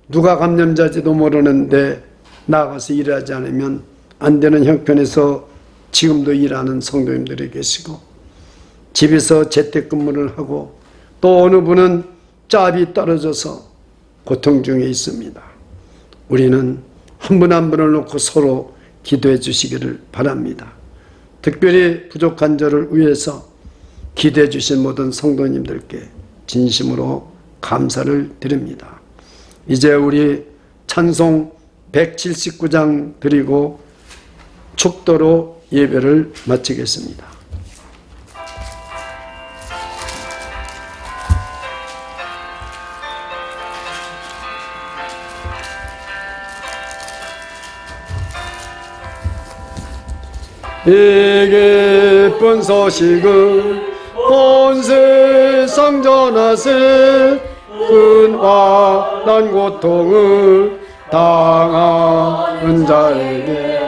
누가 감염자인지도 모르는데 나가서 일하지 않으면 안 되는 형편에서 지금도 일하는 성도님들이 계시고, 집에서 재택근무를 하고, 또 어느 분은 짭이 떨어져서 고통 중에 있습니다. 우리는 한 분 한 분을 놓고 서로 기도해 주시기를 바랍니다. 특별히 부족한 저를 위해서 기도해 주신 모든 성도님들께 진심으로 감사를 드립니다. 이제 우리 찬송 179장 드리고 축도로 예배를 마치겠습니다. 이 기쁜 소식을 온 세상 전하세, 근화난 고통을 당하는 자에게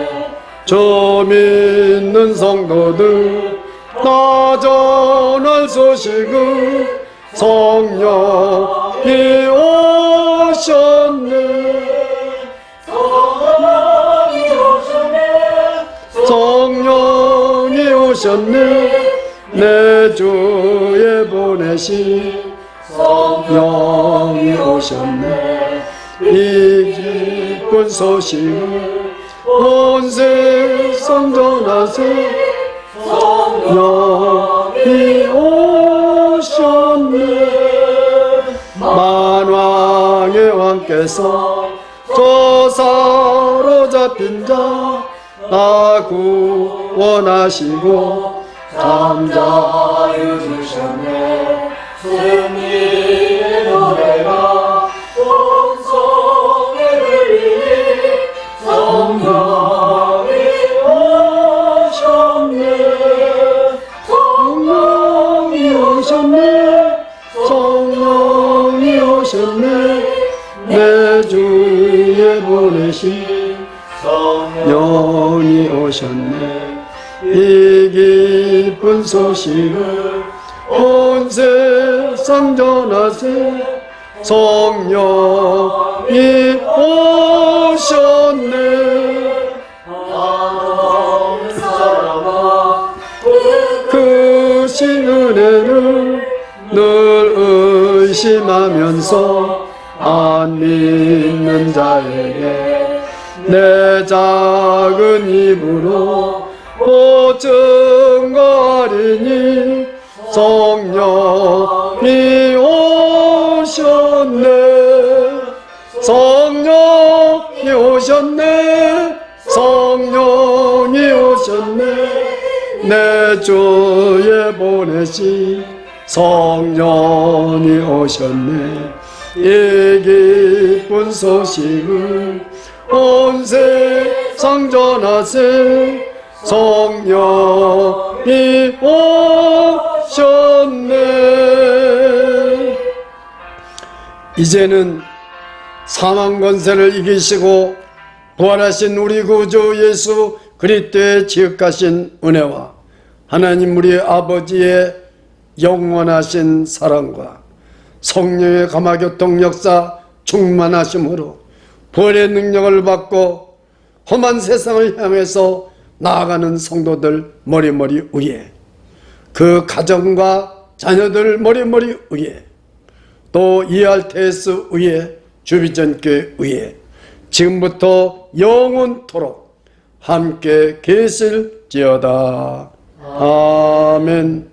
저 믿는 성도들 나 전할 소식을 성령이 오셨네, 성령이 오셨네, 내 주에 보내신 성령이 오셨네. 이 기쁜 소식을 온 세상 전하세, 성령이 오셨네. 만왕의 왕께서 저 사로잡힌 자 나 구원하시고 잠자유 주셨네. 승리의 노래가 온 성에 들리니 성령이 오셨네, 성령이 오셨네, 성령이 오셨네, 내 주에 보내신 성령이 오셨네. 이 기쁜 소식을 온 세상 전하세, 성령이 오셨네. 하나님 사랑아 그 은혜를 늘 의심하면서 안 믿는 자에게 내 작은 입으로 증거하리니 성령이 오셨네, 성령이 오셨네, 성령이 오셨네, 내 주에 보내신 성령이 오셨네. 이 기쁜 소식을 온 세상 전하세, 성령이 오셨네. 이제는 사망 권세를 이기시고 부활하신 우리 구주 예수 그리스도의 지극하신 은혜와 하나님 우리 아버지의 영원하신 사랑과 성령의 감화교통 역사 충만하심으로 부활의 능력을 받고 험한 세상을 향해서 나아가는 성도들 머리머리 위에, 그 가정과 자녀들 머리머리 위에, 또 ERTS 위에, 주비전교회 위에 지금부터 영원토록 함께 계실지어다. 아멘.